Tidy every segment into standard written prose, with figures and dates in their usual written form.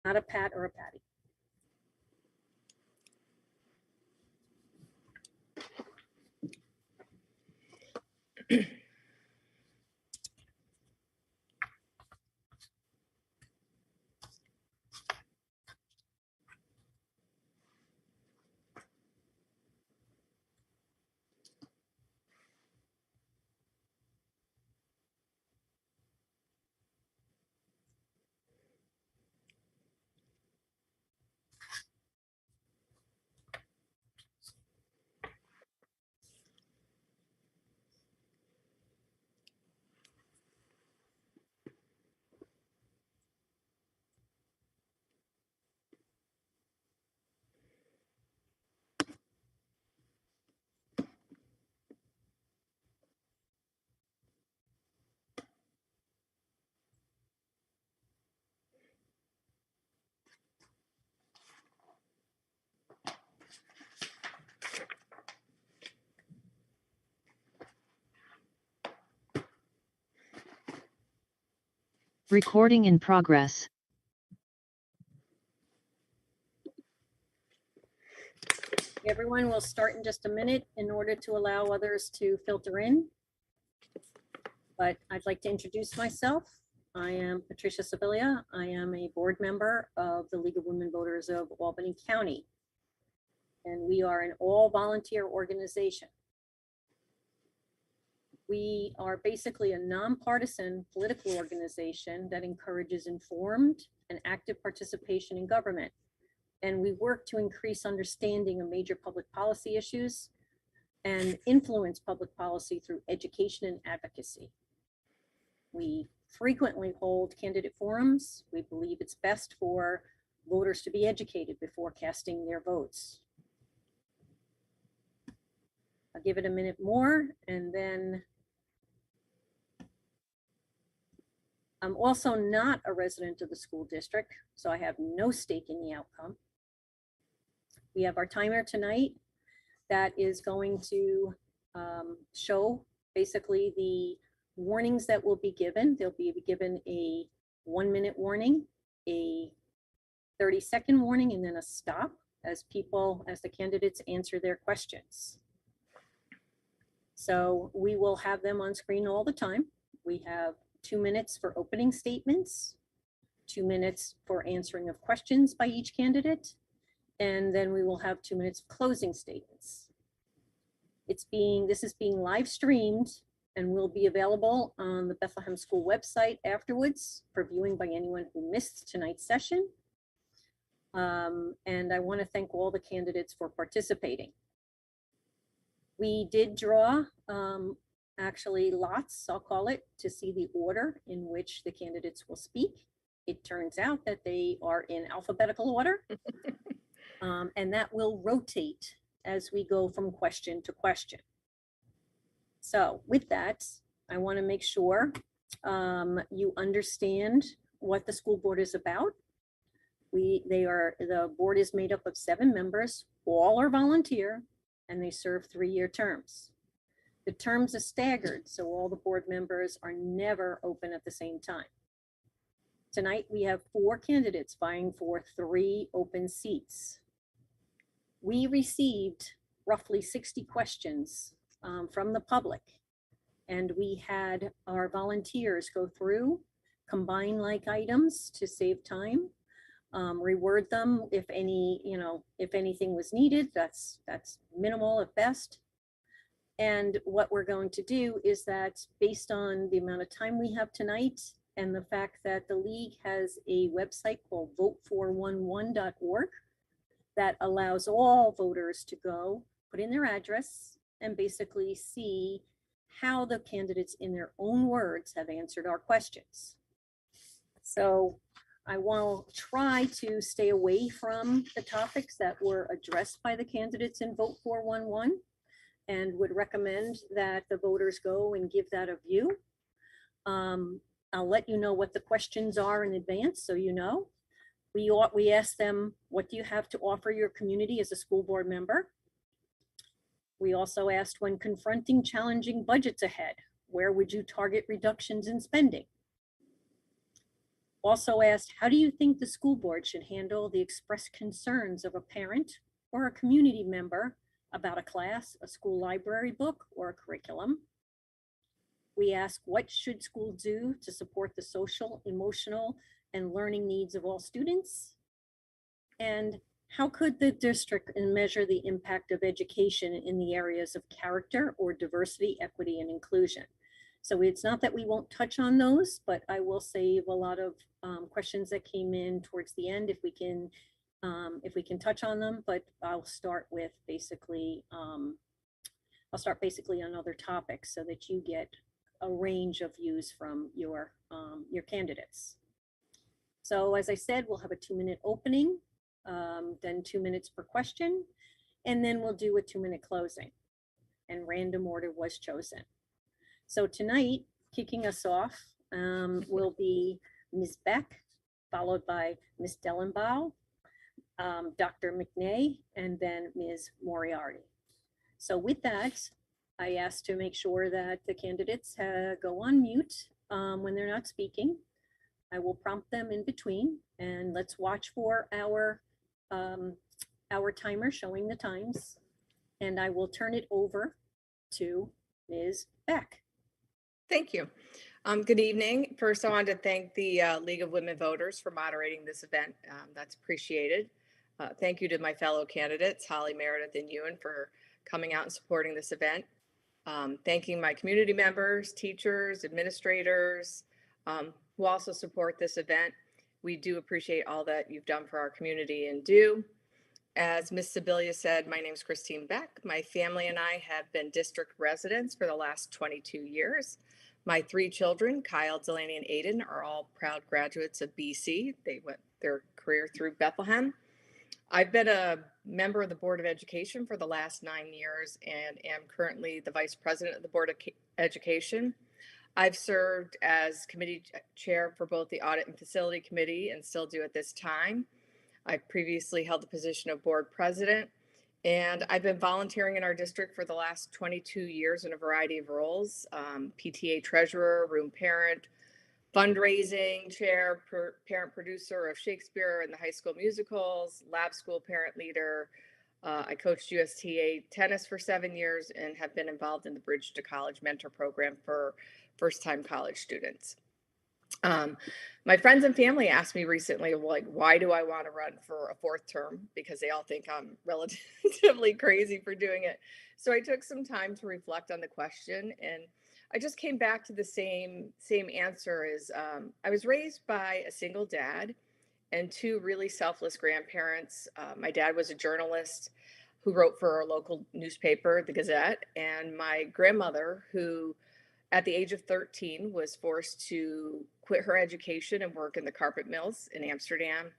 not a Pat or a Patty. Recording in progress. Everyone will start in just a minute in order to allow others to filter in. But I'd like to introduce myself. I am Patricia Sibilia. I am a board member of the League of Women Voters of Albany County. And we are an all-volunteer organization. We are basically a nonpartisan political organization that encourages informed and active participation in government. And we work to increase understanding of major public policy issues and influence public policy through education and advocacy. We frequently hold candidate forums. We believe it's best for voters to be educated before casting their votes. I'll give it a minute more, and then I'm also not a resident of the school district, so I have no stake in the outcome. We have our timer tonight that is going to show basically the warnings that will be given. They'll be given a 1-minute warning, a 30-second warning, and then a stop as the candidates answer their questions. So we will have them on screen all the time. We have 2 minutes for opening statements, 2 minutes for answering of questions by each candidate, and then we will have 2 minutes of closing statements. This is being live streamed and will be available on the Bethlehem School website afterwards for viewing by anyone who missed tonight's session. And I want to thank all the candidates for participating. We did draw actually lots, I'll call it, to see the order in which the candidates will speak. It turns out that they are in alphabetical order, and that will rotate as we go from question to question. So with that, I want to make sure you understand what the school board is about. The board is made up of 7 members, all are volunteer, and they serve 3-year terms. The terms are staggered, so all the board members are never open at the same time. Tonight, we have 4 candidates vying for 3 open seats. We received roughly 60 questions from the public, and we had our volunteers go through, combine like items to save time, reword them if anything was needed. That's minimal at best. And what we're going to do is that based on the amount of time we have tonight and the fact that the league has a website called vote411.org that allows all voters to go put in their address and basically see how the candidates in their own words have answered our questions. So I will try to stay away from the topics that were addressed by the candidates in Vote 411 and would recommend that the voters go and give that a view. I'll let you know what the questions are in advance so you know. We asked them, what do you have to offer your community as a school board member? We also asked, when confronting challenging budgets ahead, where would you target reductions in spending? Also asked, how do you think the school board should handle the expressed concerns of a parent or a community member about a class, a school library book, or a curriculum? We ask, what should school do to support the social, emotional, and learning needs of all students? And how could the district measure the impact of education in the areas of character or diversity, equity, and inclusion? So it's not that we won't touch on those, but I will save a lot of questions that came in towards the end if we can touch on them. But I'll start basically on other topics so that you get a range of views from your candidates. So as I said, we'll have a 2-minute opening, then 2 minutes per question, and then we'll do a 2-minute closing. And random order was chosen. So tonight, kicking us off will be Ms. Beck, followed by Ms. Dellenbaugh, Dr. McNay, and then Ms. Moriarty. So with that, I ask to make sure that the candidates go on mute when they're not speaking. I will prompt them in between, and let's watch for our timer showing the times. And I will turn it over to Ms. Beck. Thank you. Good evening. First, I wanted to thank the League of Women Voters for moderating this event. That's appreciated. Thank you to my fellow candidates, Holly, Meredith, and Ewan, for coming out and supporting this event. Thanking my community members, teachers, administrators, who also support this event. We do appreciate all that you've done for our community and do. As Ms. Sibilia said, my name is Christine Beck. My family and I have been district residents for the last 22 years. My 3 children, Kyle, Delaney, and Aiden, are all proud graduates of BC. They went their career through Bethlehem. I've been a member of the Board of Education for the last 9 years and am currently the Vice President of the Board of Education. I've served as committee chair for both the Audit and Facility Committee and still do at this time. I've previously held the position of board president, and I've been volunteering in our district for the last 22 years in a variety of roles, PTA treasurer, room parent, fundraising chair, parent producer of Shakespeare and the high school musicals, lab school parent leader. I coached USTA tennis for 7 years and have been involved in the Bridge to College mentor program for first-time college students. My friends and family asked me recently, like, why do I want to run for a 4th term? Because they all think I'm relatively crazy for doing it. So I took some time to reflect on the question, and I just came back to the same answer as I was raised by a single dad and 2 really selfless grandparents. My dad was a journalist who wrote for our local newspaper, the Gazette, and my grandmother, who at the age of 13 was forced to quit her education and work in the carpet mills in Amsterdam.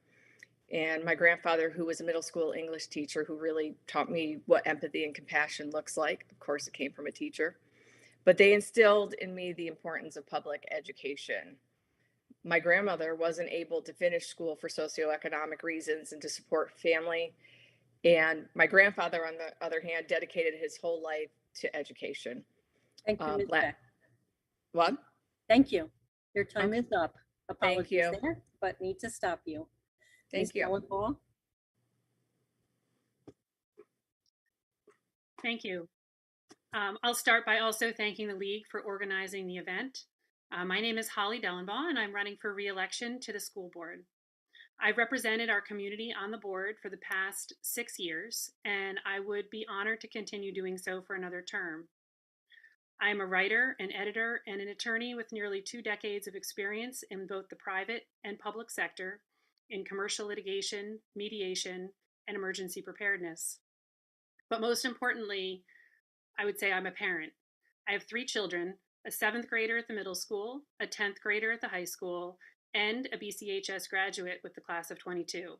And my grandfather, who was a middle school English teacher, who really taught me what empathy and compassion looks like. Of course, it came from a teacher. But they instilled in me the importance of public education. My grandmother wasn't able to finish school for socioeconomic reasons and to support family. And my grandfather, on the other hand, dedicated his whole life to education. Thank you, Ms. Beck. What? Thank you. Your time Okay. is up. Thank Apologies you. there, but need to stop you. Thank you. Dellenbaugh? Thank you. I'll start by also thanking the League for organizing the event. My name is Holly Dellenbaugh, and I'm running for re-election to the school board. I've represented our community on the board for the past 6 years, and I would be honored to continue doing so for another term. I am a writer, an editor, and an attorney with nearly 2 decades of experience in both the private and public sector in commercial litigation, mediation, and emergency preparedness. But most importantly, I would say I'm a parent. I have 3 children, a 7th grader at the middle school, a 10th grader at the high school, and a BCHS graduate with the class of 22.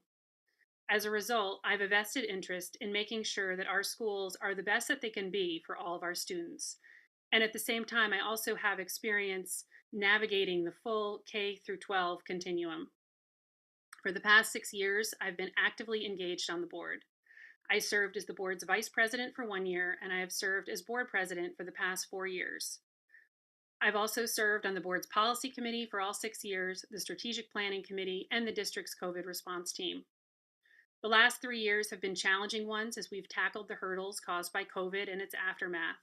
As a result, I have a vested interest in making sure that our schools are the best that they can be for all of our students. And at the same time, I also have experience navigating the full K through 12 continuum. For the past 6 years, I've been actively engaged on the board. I served as the board's vice president for 1 year, and I have served as board president for the past 4 years. I've also served on the board's policy committee for all 6 years, the strategic planning committee, and the district's COVID response team. The last 3 years have been challenging ones as we've tackled the hurdles caused by COVID and its aftermath.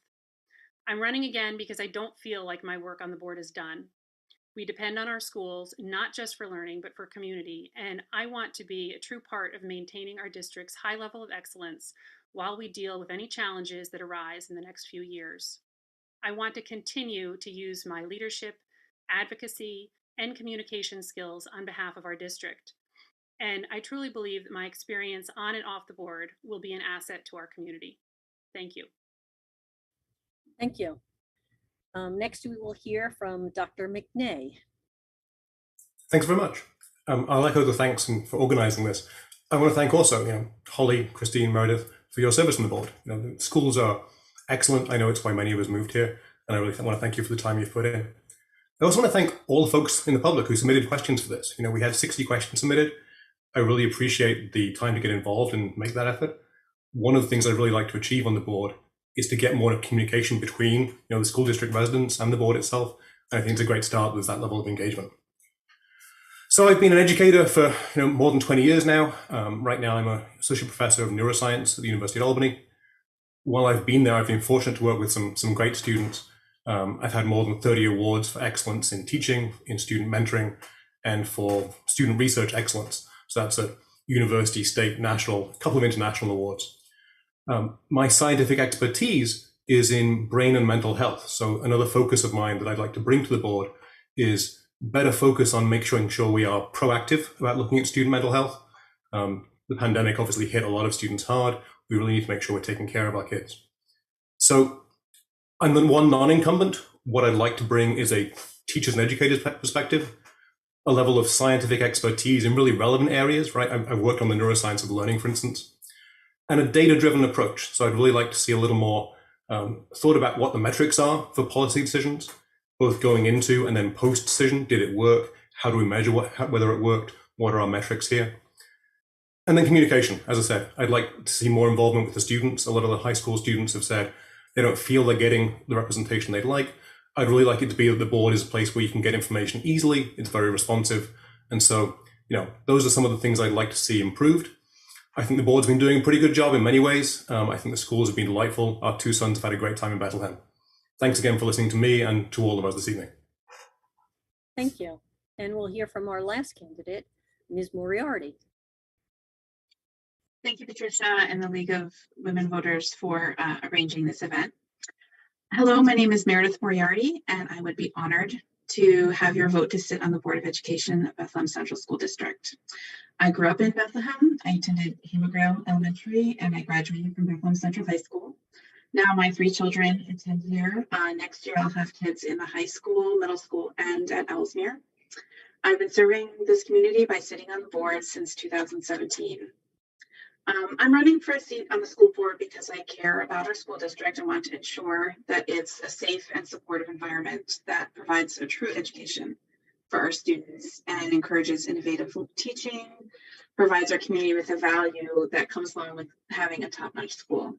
I'm running again because I don't feel like my work on the board is done. We depend on our schools, not just for learning, but for community, and I want to be a true part of maintaining our district's high level of excellence while we deal with any challenges that arise in the next few years. I want to continue to use my leadership, advocacy, and communication skills on behalf of our district. And I truly believe that my experience on and off the board will be an asset to our community. Thank you. Thank you. Next, we will hear from Dr. McNay. Thanks very much. I'll echo the thanks for organizing this. I want to thank also, Holly, Christine, Meredith, for your service on the board. The schools are excellent. I know it's why many of us moved here, and I really want to thank you for the time you've put in. I also want to thank all the folks in the public who submitted questions for this. We had 60 questions submitted. I really appreciate the time to get involved and make that effort. One of the things I'd really like to achieve on the board is to get more communication between the school district residents and the board itself. And I think it's a great start with that level of engagement. So I've been an educator for more than 20 years now. Right now I'm an associate professor of neuroscience at the University of Albany. While I've been there, I've been fortunate to work with some great students. I've had more than 30 awards for excellence in teaching, in student mentoring, and for student research excellence. So that's a university, state, national, a couple of international awards. My scientific expertise is in brain and mental health. So another focus of mine that I'd like to bring to the board is better focus on making sure we are proactive about looking at student mental health. The pandemic obviously hit a lot of students hard. We really need to make sure we're taking care of our kids. So I'm the one non-incumbent. What I'd like to bring is a teachers and educators perspective, a level of scientific expertise in really relevant areas, right? I've worked on the neuroscience of learning, for instance, and a data-driven approach. So I'd really like to see a little more thought about what the metrics are for policy decisions, both going into and then post-decision. Did it work? How do we measure whether it worked? What are our metrics here? And then communication. As I said, I'd like to see more involvement with the students. A lot of the high school students have said they don't feel they're getting the representation they'd like. I'd really like it to be that the board is a place where you can get information easily. It's very responsive. And so, those are some of the things I'd like to see improved. I think the board's been doing a pretty good job in many ways. I think the schools have been delightful. Our two sons have had a great time in Bethlehem. Thanks again for listening to me and to all of us this evening. Thank you. And we'll hear from our last candidate, Ms. Moriarty. Thank you, Patricia and the League of Women Voters for arranging this event. Hello, my name is Meredith Moriarty, and I would be honored to have your vote to sit on the Board of Education of Bethlehem Central School District. I grew up in Bethlehem. I attended Hemogrew Elementary, and I graduated from Bethlehem Central High School. Now my 3 children attend here. Next year, I'll have kids in the high school, middle school, and at Ellesmere. I've been serving this community by sitting on the board since 2017. I'm running for a seat on the school board because I care about our school district and want to ensure that it's a safe and supportive environment that provides a true education for our students and encourages innovative teaching, provides our community with a value that comes along with having a top-notch school.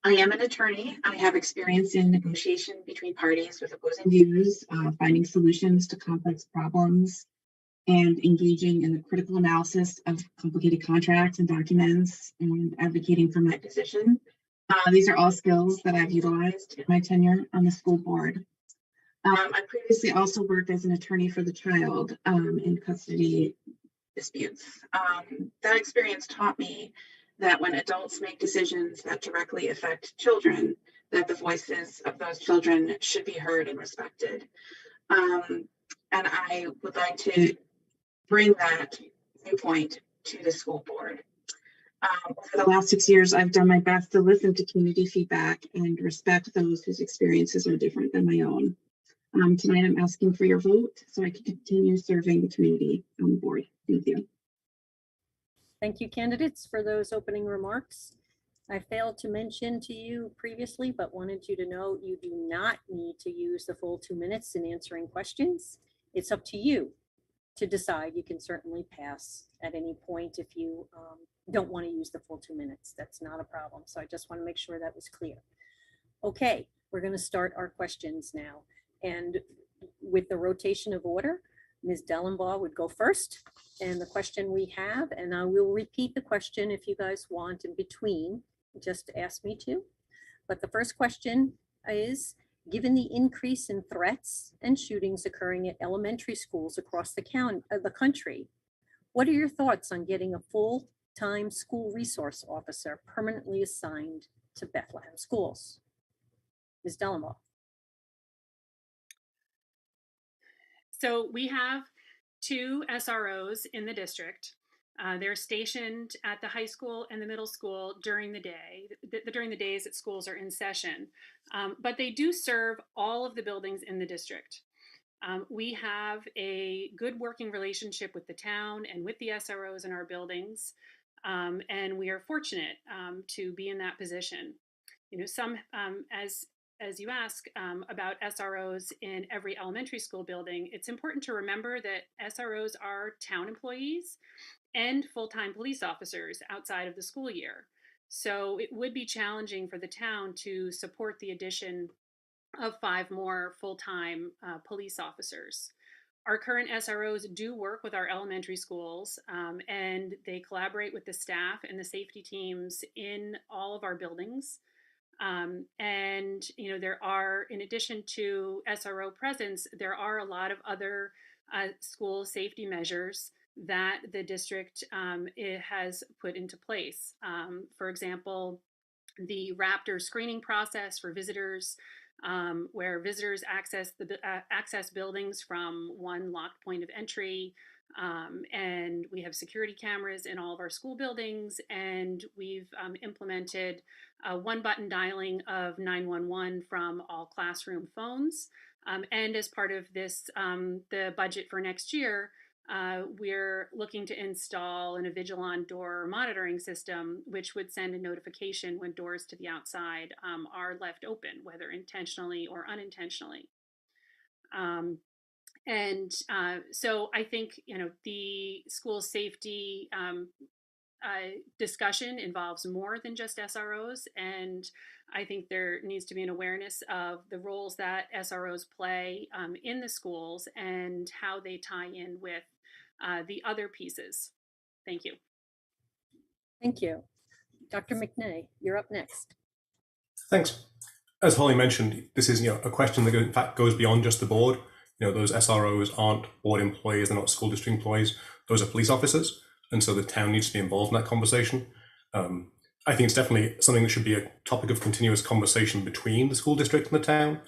I am an attorney. I have experience in negotiation between parties with opposing views, finding solutions to complex problems, and engaging in the critical analysis of complicated contracts and documents and advocating for my position. These are all skills that I've utilized in my tenure on the school board. I previously also worked as an attorney for the child in custody disputes. That experience taught me that when adults make decisions that directly affect children, that the voices of those children should be heard and respected. And I would like to bring that viewpoint to the school board. Over the last 6 years, I've done my best to listen to community feedback and respect those whose experiences are different than my own. Tonight, I'm asking for your vote so I can continue serving the community on the board. Thank you. Thank you, candidates, for those opening remarks. I failed to mention to you previously, but wanted you to know you do not need to use the full 2 minutes in answering questions. It's up to you to decide. You can certainly pass at any point if you don't want to use the full 2 minutes. That's not a problem. So I just want to make sure that was clear. Okay, We're going to start our questions now. And with the rotation of order, Ms. Dellenbaugh would go first. And the question we have, and I will repeat the question if you guys want in between, just ask me to. But the first question is, given the increase in threats and shootings occurring at elementary schools across the country, what are your thoughts on getting a full-time school resource officer permanently assigned to Bethlehem schools? Ms. Dellenbaugh. So we have 2 SROs in the district. They're stationed at the high school and the middle school during the day, during the days that schools are in session. But they do serve all of the buildings in the district. We have a good working relationship with the town and with the SROs in our buildings. And we are fortunate to be in that position. You know, as you ask about SROs in every elementary school building, it's important to remember that SROs are town employees and full-time police officers outside of the school year. So it would be challenging for the town to support the addition of 5 more full-time police officers. Our current SROs do work with our elementary schools, and they collaborate with the staff and the safety teams in all of our buildings. And, you know, there are, in addition to SRO presence, there are a lot of other school safety measures that the district it has put into place. For example, the Raptor screening process for visitors, where visitors access buildings from one locked point of entry. And we have security cameras in all of our school buildings, and we've implemented one-button dialing of 911 from all classroom phones. And as part of this, the budget for next year, we're looking to install a Vigilon door monitoring system, which would send a notification when doors to the outside are left open, whether intentionally or unintentionally. So I think, you know, the school safety discussion involves more than just SROs, and I think there needs to be an awareness of the roles that SROs play in the schools and how they tie in with the other pieces. Thank you. Thank you. Dr. McNay, you're up next. Thanks. As Holly mentioned, this is a question that in fact goes beyond just the board. Those SROs aren't board employees, they're not school district employees. Those are police officers, and so the town needs to be involved in that conversation. I think it's definitely something that should be a topic of continuous conversation between the school district and the town.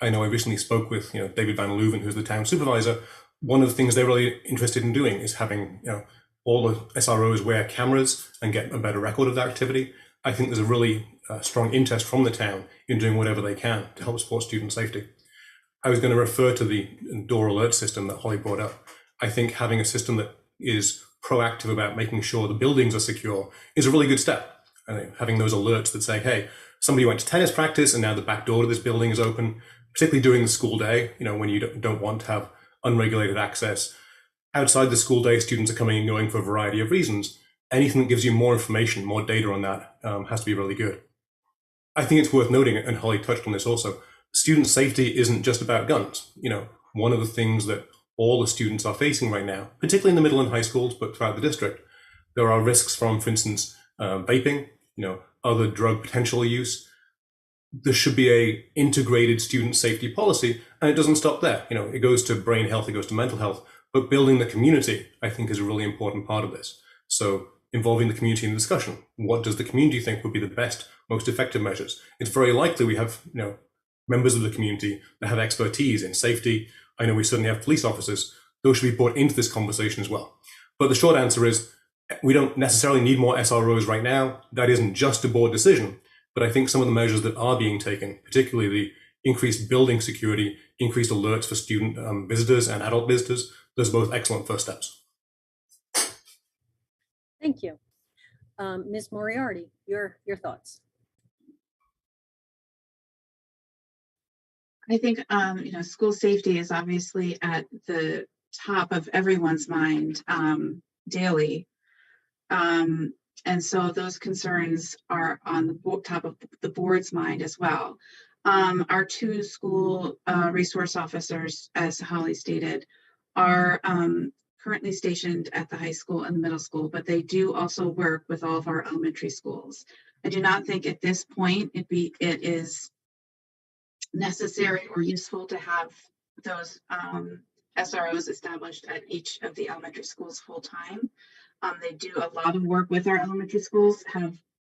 I know I recently spoke with David Van Leuven, who's the town supervisor. One of the things they're really interested in doing is having all the SROs wear cameras and get a better record of their activity. I think there's a really strong interest from the town in doing whatever they can to help support student safety. I was going to refer to the door alert system that Holly brought up. I think having a system that is proactive about making sure the buildings are secure is a really good step. I think having those alerts that say, hey, somebody went to tennis practice and now the back door to this building is open, particularly during the school day, when you don't want to have unregulated access. Outside the school day, students are coming and going for a variety of reasons. Anything that gives you more information, more data on that has to be really good. I think it's worth noting, and Holly touched on this also, student safety isn't just about guns. One of the things that all the students are facing right now, particularly in the middle and high schools, but throughout the district, there are risks from, for instance, vaping, other drug potential use. There should be a integrated student safety policy, and it doesn't stop there. It goes to brain health, it goes to mental health, but building the community, I think, is a really important part of this. So involving the community in the discussion. What does the community think would be the best, most effective measures? It's very likely we have, members of the community that have expertise in safety. I know we certainly have police officers. Those should be brought into this conversation as well. But the short answer is we don't necessarily need more SROs right now. That isn't just a board decision, but I think some of the measures that are being taken, particularly the increased building security, increased alerts for student visitors and adult visitors, those are both excellent first steps. Thank you. Ms. Moriarty, your thoughts. I think, school safety is obviously at the top of everyone's mind daily. And so those concerns are on the top of the board's mind as well. Our two school resource officers, as Holly stated, are currently stationed at the high school and the middle school, but they do also work with all of our elementary schools. I do not think at this point it is necessary or useful to have those SROs established at each of the elementary schools full time. They do a lot of work with our elementary schools, have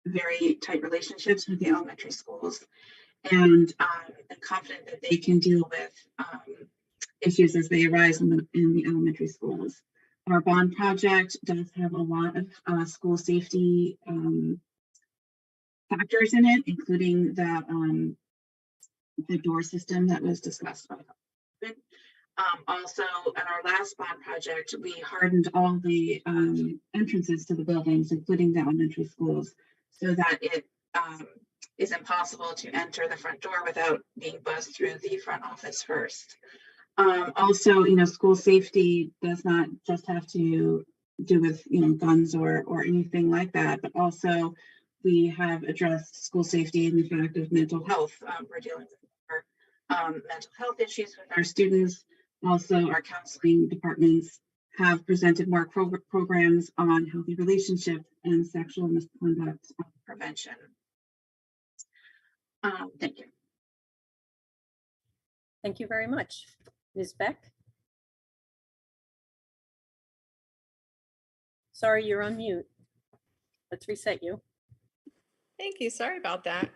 very tight relationships with the elementary schools, and I'm confident that they can deal with issues as they arise in the elementary schools. Our bond project does have a lot of school safety factors in it, including the door system that was discussed by also, in our last bond project, we hardened all the entrances to the buildings, including the elementary schools, so that it is impossible to enter the front door without being buzzed through the front office first. Also, school safety does not just have to do with, guns or anything like that, but also we have addressed school safety in the fact of mental health. We're dealing with mental health issues with our students. Also, our counseling departments have presented more programs on healthy relationship and sexual misconduct prevention. Thank you. Thank you very much. Ms. Beck? Sorry, you're on mute. Let's reset you. Thank you. Sorry about that.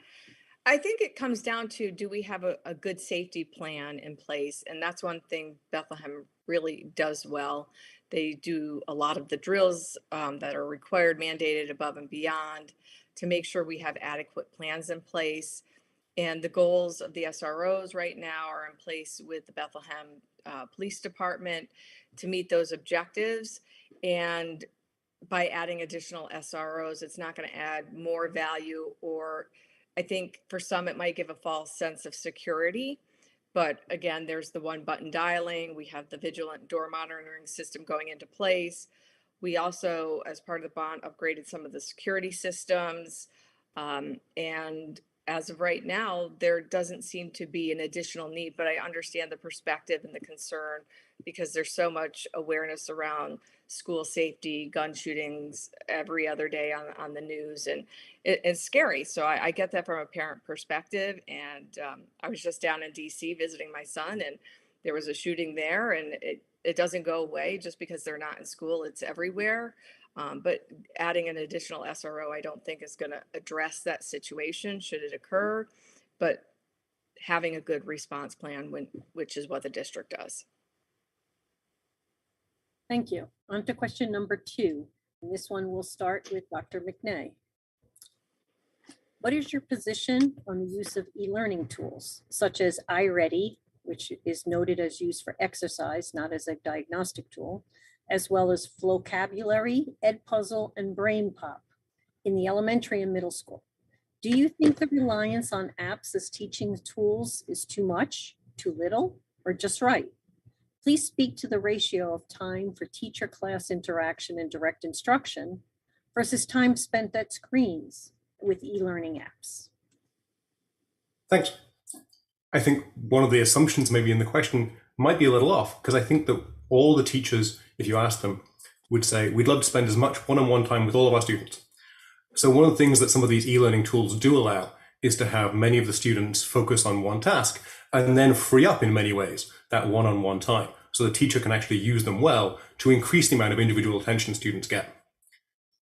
I think it comes down to, do we have a good safety plan in place? And that's one thing Bethlehem really does well. They do a lot of the drills that are required, mandated above and beyond, to make sure we have adequate plans in place. And the goals of the SROs right now are in place with the Bethlehem Police Department to meet those objectives. And by adding additional SROs, it's not going to add more value, or I think for some it might give a false sense of security. But again, there's the one button dialing. We have the vigilant door monitoring system going into place. We also, as part of the bond, upgraded some of the security systems. And as of right now, there doesn't seem to be an additional need, but I understand the perspective and the concern because there's so much awareness around school safety, gun shootings every other day on the news, and it's scary. So I get that from a parent perspective. And I was just down in DC visiting my son, and there was a shooting there, and it doesn't go away just because they're not in school. It's everywhere. But adding an additional SRO, I don't think is going to address that situation should it occur, but having a good response plan, which is what the district does. Thank you. On to question number 2. And this one will start with Dr. McNay. What is your position on the use of e-learning tools, such as iReady, which is noted as used for exercise, not as a diagnostic tool, as well as Flocabulary, Edpuzzle, and BrainPop in the elementary and middle school? Do you think the reliance on apps as teaching tools is too much, too little, or just right? Please speak to the ratio of time for teacher-class interaction and direct instruction versus time spent at screens with e-learning apps. Thanks. I think one of the assumptions maybe in the question might be a little off, because I think that all the teachers, if you ask them, would say, we'd love to spend as much one-on-one time with all of our students. So one of the things that some of these e-learning tools do allow is to have many of the students focus on one task and then free up in many ways that one-on-one time. So the teacher can actually use them well to increase the amount of individual attention students get.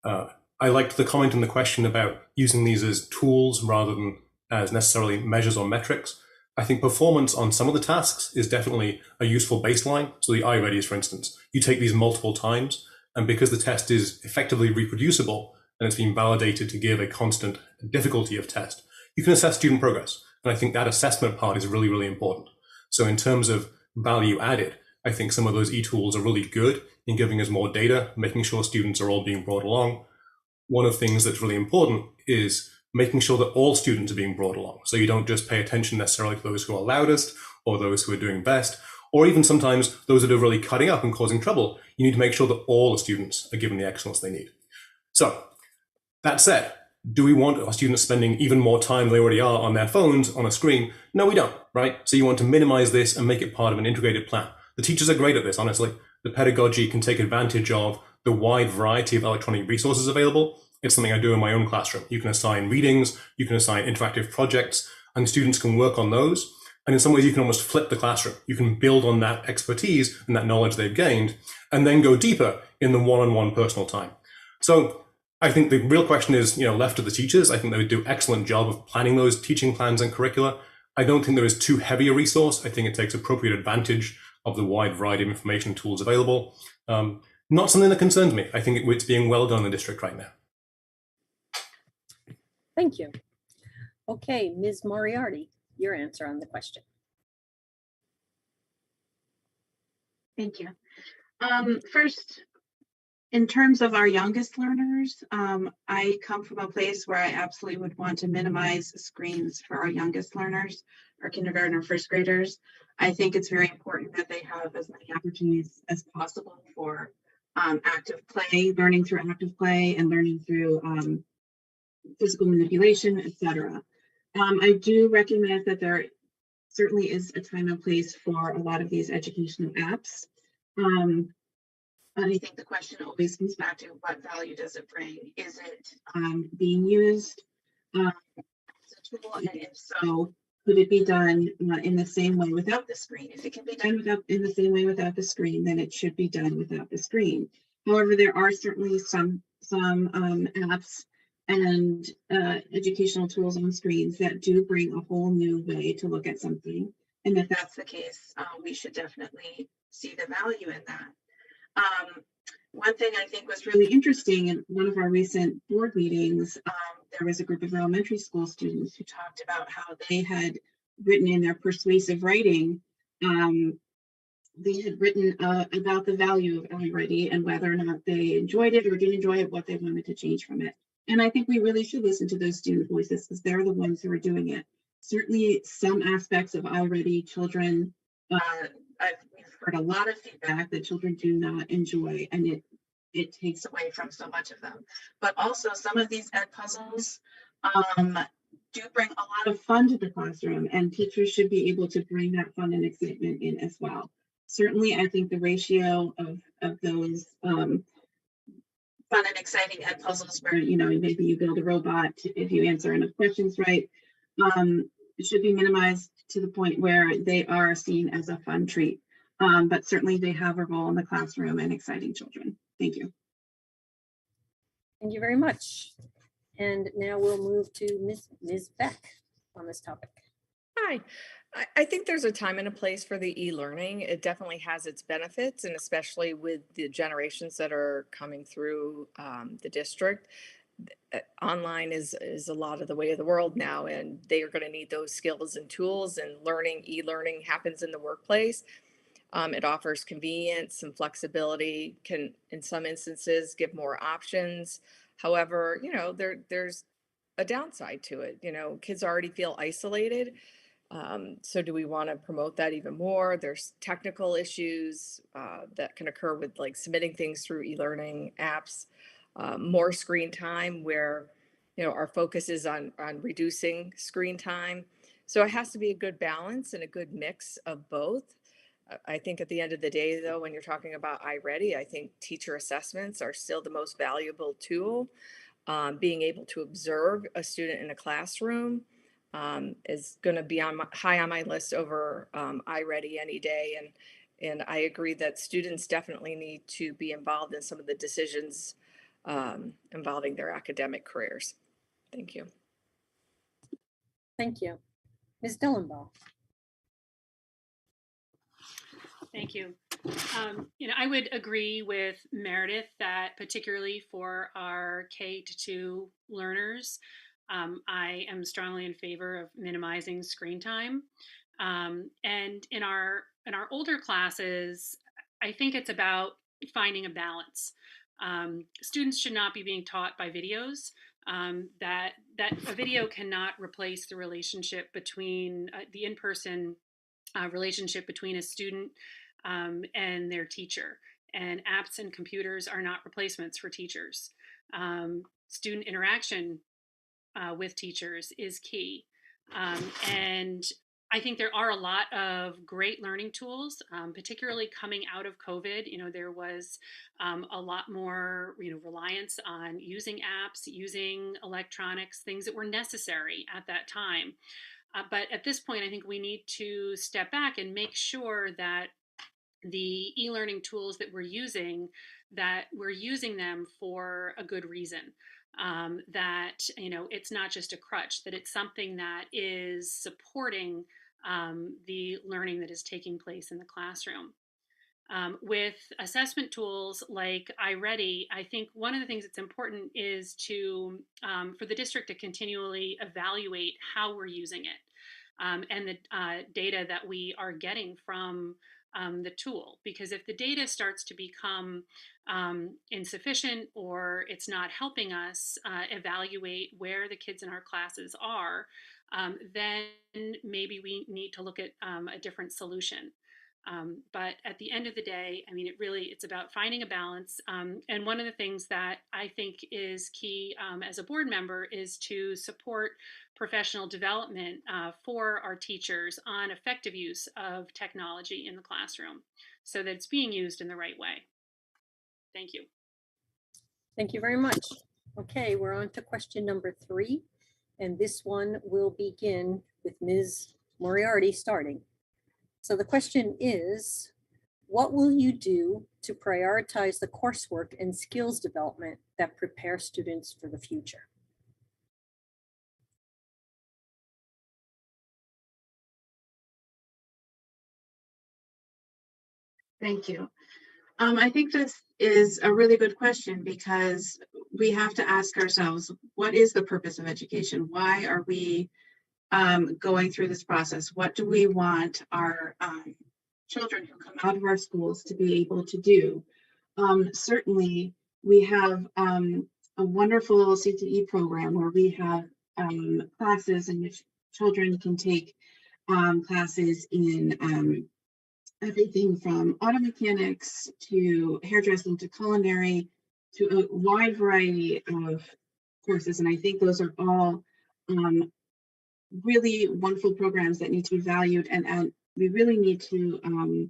I liked the comment in the question about using these as tools rather than as necessarily measures or metrics. I think performance on some of the tasks is definitely a useful baseline. So the iReadies, for instance, you take these multiple times, and because the test is effectively reproducible and it's been validated to give a constant difficulty of test, you can assess student progress. And I think that assessment part is really, really important. So in terms of value added, I think some of those e-tools are really good in giving us more data, making sure students are all being brought along. One of the things that's really important is making sure that all students are being brought along. So you don't just pay attention necessarily to those who are loudest or those who are doing best, or even sometimes those that are really cutting up and causing trouble. You need to make sure that all the students are given the excellence they need. So that said, Do we want our students spending even more time than they already are on their phones on a screen? No, we don't, right? So you want to minimize this and make it part of an integrated plan. The teachers are great at this, honestly. The pedagogy can take advantage of the wide variety of electronic resources available. It's something I do in my own classroom. You can assign readings, you can assign interactive projects, and students can work on those. And in some ways, you can almost flip the classroom. You can build on that expertise and that knowledge they've gained, and then go deeper in the one-on-one personal time. So I think the real question is, left to the teachers. I think they would do an excellent job of planning those teaching plans and curricula. I don't think there is too heavy a resource. I think it takes appropriate advantage of the wide variety of information tools available. Not something that concerns me. I think it's being well done in the district right now. Thank you. Okay, Ms. Moriarty, your answer on the question. Thank you. First, in terms of our youngest learners, I come from a place where I absolutely would want to minimize screens for our youngest learners, our kindergarten or first graders. I think it's very important that they have as many opportunities as possible for active play, learning through active play and learning through physical manipulation, etc. I do recognize that there certainly is a time and place for a lot of these educational apps. And I think the question always comes back to what value does it bring? Is it being used as a tool? And if so, could it be done in the same way without the screen? If it can be done in the same way without the screen, then it should be done without the screen. However, there are certainly some apps and educational tools on screens that do bring a whole new way to look at something. And if that's the case, we should definitely see the value in that. One thing I think was really interesting in one of our recent board meetings, there was a group of elementary school students who talked about how they had written in their persuasive writing, they had written about the value of iReady and whether or not they enjoyed it or didn't enjoy it, what they wanted to change from it. And I think we really should listen to those student voices because they're the ones who are doing it. Certainly some aspects of iReady children, we've heard a lot of feedback that children do not enjoy, and it takes away from so much of them. But also some of these ed puzzles do bring a lot of fun to the classroom, and teachers should be able to bring that fun and excitement in as well. Certainly, I think the ratio of those fun and exciting ed puzzles where, maybe you build a robot if you answer enough questions right, it should be minimized to the point where they are seen as a fun treat. But certainly they have a role in the classroom and exciting children. Thank you. Thank you very much. And now we'll move to Ms. Beck on this topic. Hi. I think there's a time and a place for the e-learning. It definitely has its benefits, and especially with the generations that are coming through the district. Online is a lot of the way of the world now, and they are going to need those skills and tools, and e-learning happens in the workplace. It offers convenience and flexibility, can in some instances give more options. However, there's a downside to it. Kids already feel isolated. So do we want to promote that even more? There's technical issues that can occur with like submitting things through e-learning apps, more screen time where, our focus is on reducing screen time. So it has to be a good balance and a good mix of both. I think at the end of the day, though, when you're talking about iReady, I think teacher assessments are still the most valuable tool. Being able to observe a student in a classroom is going to be high on my list over iReady any day. And I agree that students definitely need to be involved in some of the decisions involving their academic careers. Thank you. Thank you. Ms. Dillenbaugh. Thank you. I would agree with Meredith that particularly for our K-2 learners, I am strongly in favor of minimizing screen time. And in our older classes, I think it's about finding a balance. Students should not be being taught by videos. That a video cannot replace the relationship between the in-person relationship between a student and their teacher. And apps and computers are not replacements for teachers. Student interaction with teachers is key. And I think there are a lot of great learning tools, particularly coming out of COVID. There was a lot more, reliance on using apps, using electronics, things that were necessary at that time. But at this point, I think we need to step back and make sure that the e-learning tools that we're using them for a good reason. That it's not just a crutch, that it's something that is supporting the learning that is taking place in the classroom. With assessment tools like iReady, I think one of the things that's important is to for the district to continually evaluate how we're using it, and the data that we are getting from the tool. Because if the data starts to become insufficient, or it's not helping us evaluate where the kids in our classes are, then maybe we need to look at a different solution. But at the end of the day, I mean, it's about finding a balance. And one of the things that I think is key as a board member is to support professional development for our teachers on effective use of technology in the classroom so that it's being used in the right way. Thank you. Thank you very much. Okay, we're on to question number 3. And this one will begin with Ms. Moriarty starting. So the question is, what will you do to prioritize the coursework and skills development that prepare students for the future? Thank you. I think this is a really good question, because we have to ask ourselves, what is the purpose of education? Why are we going through this process? What do we want our children who come out of our schools to be able to do? Certainly, we have a wonderful CTE program where we have classes in which children can take classes in everything from auto mechanics to hairdressing to culinary to a wide variety of courses. And I think those are all really wonderful programs that need to be valued, and we really need to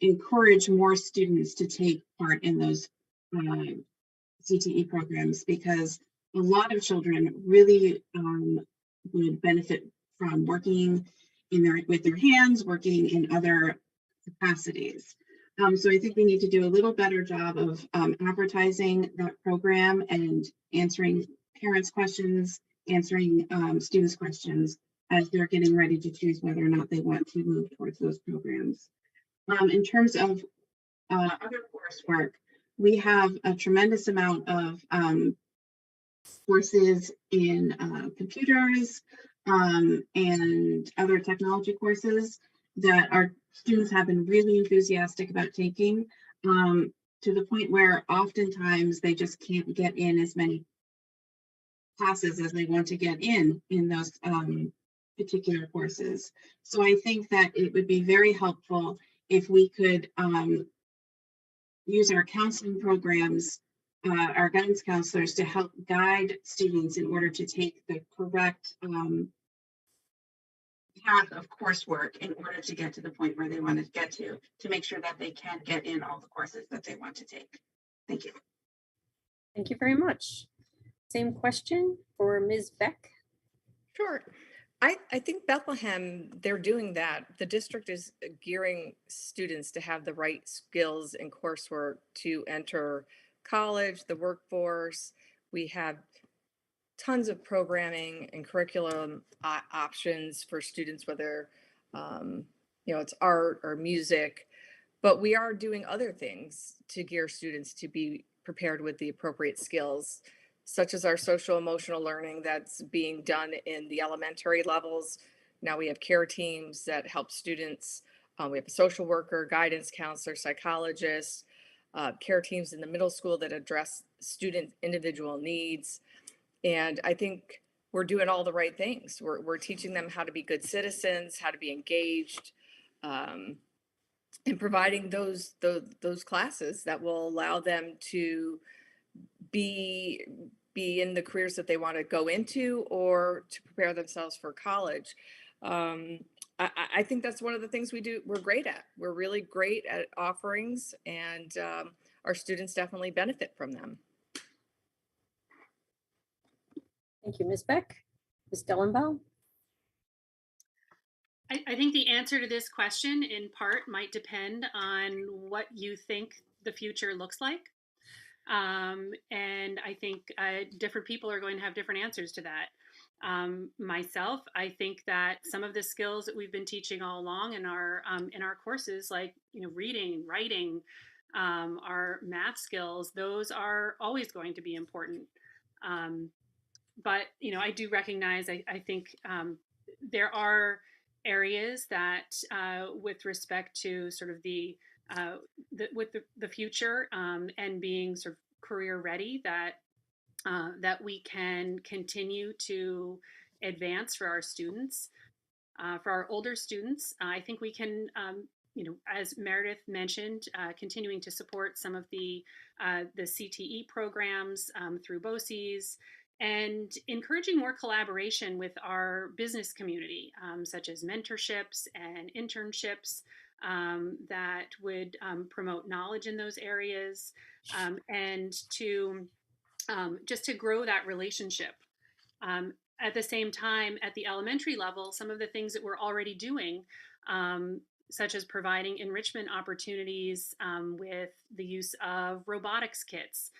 encourage more students to take part in those CTE programs, because a lot of children really would benefit from working with their hands, working in other capacities. So I think we need to do a little better job of advertising that program and answering parents' questions, answering students' questions as they're getting ready to choose whether or not they want to move towards those programs. In terms of other coursework, we have a tremendous amount of courses in computers and other technology courses that our students have been really enthusiastic about taking, to the point where oftentimes they just can't get in as many classes as they want to get in those particular courses. So I think that it would be very helpful if we could use our counseling programs, our guidance counselors, to help guide students in order to take the correct path of coursework in order to get to the point where they want to get to make sure that they can get in all the courses that they want to take. Thank you. Thank you very much. Same question for Ms. Beck. Sure. I think Bethlehem, they're doing that. The district is gearing students to have the right skills and coursework to enter college, the workforce. We have tons of programming and curriculum options for students, whether it's art or music, but we are doing other things to gear students to be prepared with the appropriate skills, such as our social emotional learning that's being done in the elementary levels. Now we have care teams that help students. We have a social worker, guidance counselor, psychologist, care teams in the middle school that address student individual needs. And I think we're doing all the right things. We're teaching them how to be good citizens, how to be engaged, and providing those classes that will allow them to be be in the careers that they want to go into or to prepare themselves for college. I think that's one of the things we're great at. We're really great at offerings, and our students definitely benefit from them. Thank you, Ms. Beck. Ms. Dellenbaum? I think the answer to this question in part might depend on what you think the future looks like. And I think different people are going to have different answers to that. Myself, I think that some of the skills that we've been teaching all along in our courses, like reading, writing, our math skills, those are always going to be important. But I do recognize I think there are areas that with respect to sort of the future and being sort of career ready that we can continue to advance for our students. For our older students, I think we can, as Meredith mentioned, continuing to support some of the CTE programs through BCSD, and encouraging more collaboration with our business community, such as mentorships and internships that would promote knowledge in those areas, and to just to grow that relationship. At the same time, at the elementary level, some of the things that we're already doing, such as providing enrichment opportunities with the use of robotics kits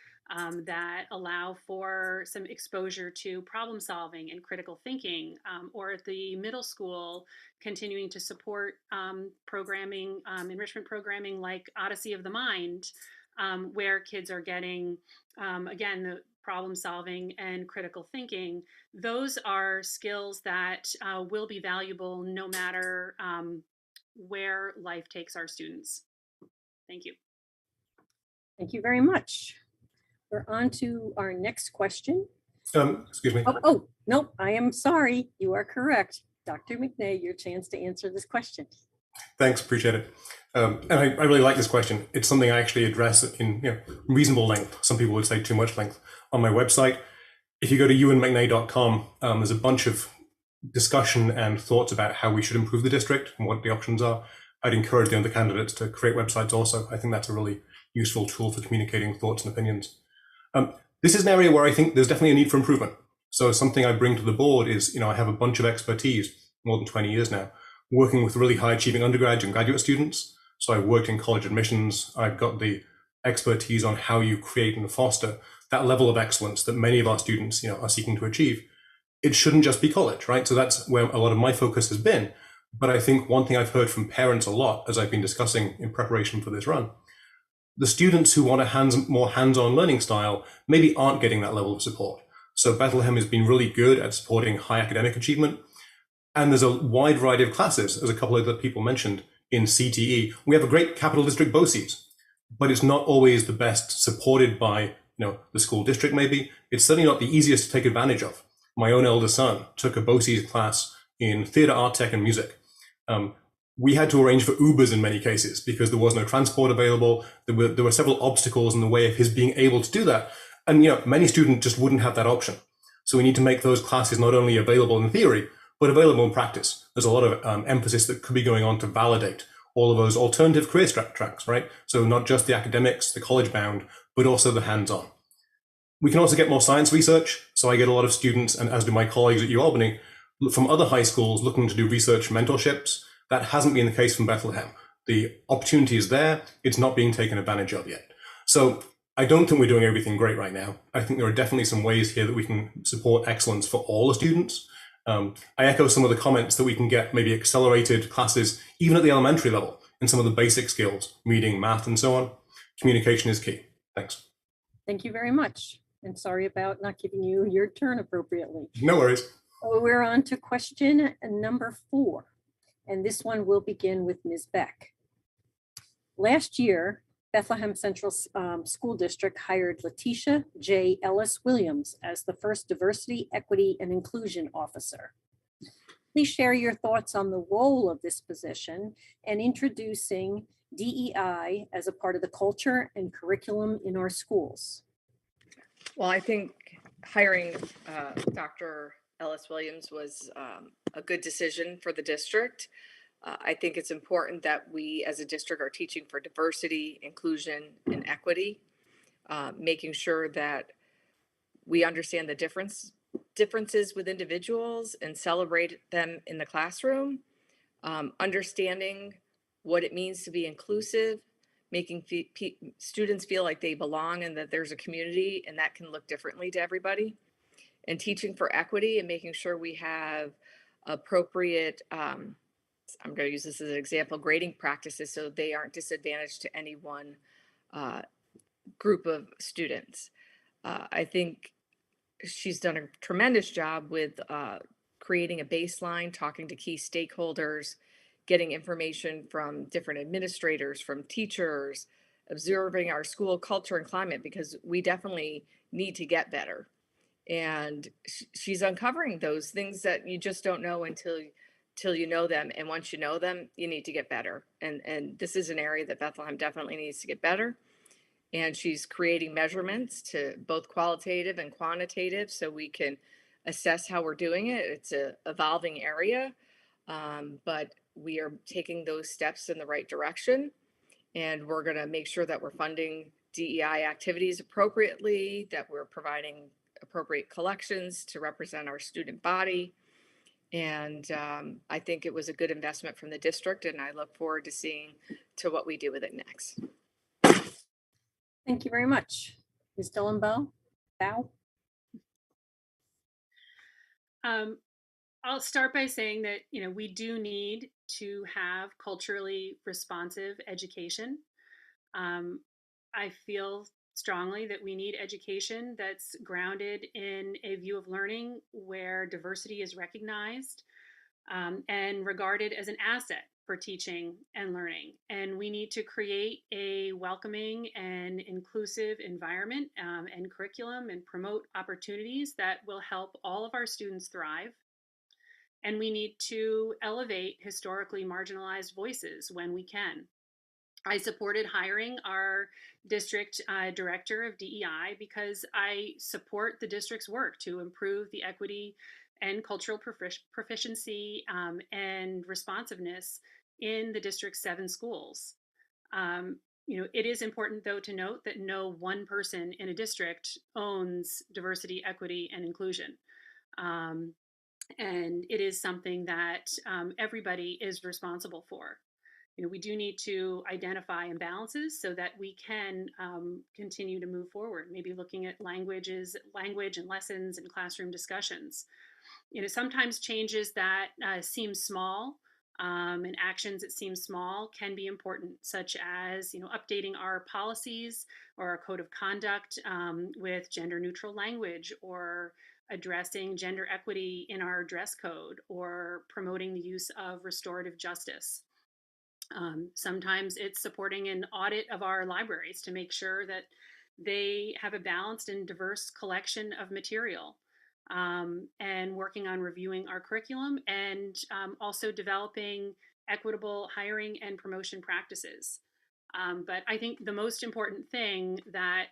that allow for some exposure to problem solving and critical thinking, or at the middle school, continuing to support programming, enrichment programming like Odyssey of the Mind, where kids are getting, again, the problem solving and critical thinking. Those are skills that will be valuable no matter where life takes our students. Thank you. Thank you very much. We're on to our next question. Excuse me. Oh, no, I am sorry. You are correct. Dr. McNay, your chance to answer this question. Thanks, appreciate it. And I really like this question. It's something I actually address in reasonable length. Some people would say too much length on my website. If you go to ewanmcnay.com, there's a bunch of discussion and thoughts about how we should improve the district and what the options are. I'd encourage the other candidates to create websites also. I think that's a really useful tool for communicating thoughts and opinions. This is an area where I think there's definitely a need for improvement. So something I bring to the board is, I have a bunch of expertise, more than 20 years now, working with really high achieving undergraduate and graduate students. So I've worked in college admissions. I've got the expertise on how you create and foster that level of excellence that many of our students, are seeking to achieve. It shouldn't just be college, right? So that's where a lot of my focus has been. But I think one thing I've heard from parents a lot, as I've been discussing in preparation for this run, the students who want a more hands-on learning style maybe aren't getting that level of support. So Bethlehem has been really good at supporting high academic achievement. And there's a wide variety of classes, as a couple of other people mentioned, in CTE. We have a great capital district BCSD, but it's not always the best supported by the school district maybe. It's certainly not the easiest to take advantage of. My own elder son took a BCSD class in theater, art, tech, and music. We had to arrange for Ubers in many cases because there was no transport available. There were several obstacles in the way of his being able to do that. And many students just wouldn't have that option. So we need to make those classes not only available in theory, but available in practice. There's a lot of emphasis that could be going on to validate all of those alternative career tracks, right? So not just the academics, the college bound, but also the hands-on. We can also get more science research. So I get a lot of students, and as do my colleagues at UAlbany, from other high schools looking to do research mentorships. That hasn't been the case from Bethlehem. The opportunity is there. It's not being taken advantage of yet. So I don't think we're doing everything great right now. I think there are definitely some ways here that we can support excellence for all the students. I echo some of the comments that we can get maybe accelerated classes, even at the elementary level, in some of the basic skills, reading, math, and so on. Communication is key. Thanks. Thank you very much. And sorry about not giving you your turn appropriately. No worries. We're on to question number 4. And this one will begin with Ms. Beck. Last year, Bethlehem Central School District hired Letitia J. Ellis Williams as the first Diversity, Equity, and Inclusion Officer. Please share your thoughts on the role of this position and introducing DEI as a part of the culture and curriculum in our schools. Well, I think hiring Dr. Ellis Williams was a good decision for the district. I think it's important that we as a district are teaching for diversity, inclusion, and equity, making sure that we understand the differences with individuals and celebrate them in the classroom, understanding what it means to be inclusive, making students feel like they belong and that there's a community and that can look differently to everybody, and teaching for equity and making sure we have appropriate, I'm going to use this as an example, grading practices so they aren't disadvantaged to any one group of students. I think she's done a tremendous job with creating a baseline, talking to key stakeholders, getting information from different administrators, from teachers, observing our school culture and climate, because we definitely need to get better. And she's uncovering those things that you just don't know until you know them. And once you know them, you need to get better. And this is an area that Bethlehem definitely needs to get better. And she's creating measurements to both qualitative and quantitative so we can assess how we're doing it. It's an evolving area, but we are taking those steps in the right direction. And we're going to make sure that we're funding DEI activities appropriately, that we're providing appropriate collections to represent our student body. And I think it was a good investment from the district, and I look forward to seeing to what we do with it next. Thank you very much. Ms. Dillenbaugh? I'll start by saying that, we do need to have culturally responsive education. I feel strongly that we need education that's grounded in a view of learning where diversity is recognized and regarded as an asset for teaching and learning. And we need to create a welcoming and inclusive environment and curriculum and promote opportunities that will help all of our students thrive. And we need to elevate historically marginalized voices when we can. I supported hiring our district director of DEI because I support the district's work to improve the equity and cultural proficiency and responsiveness in the district's 7 schools. It is important, though, to note that no one person in a district owns diversity, equity, and inclusion. And it is something that everybody is responsible for. We do need to identify imbalances so that we can continue to move forward, maybe looking at language and lessons and classroom discussions. Sometimes changes that seem small and actions that seem small can be important, such as, updating our policies or our code of conduct with gender neutral language, or addressing gender equity in our dress code, or promoting the use of restorative justice. Sometimes it's supporting an audit of our libraries to make sure that they have a balanced and diverse collection of material, and working on reviewing our curriculum, and also developing equitable hiring and promotion practices. But I think the most important thing that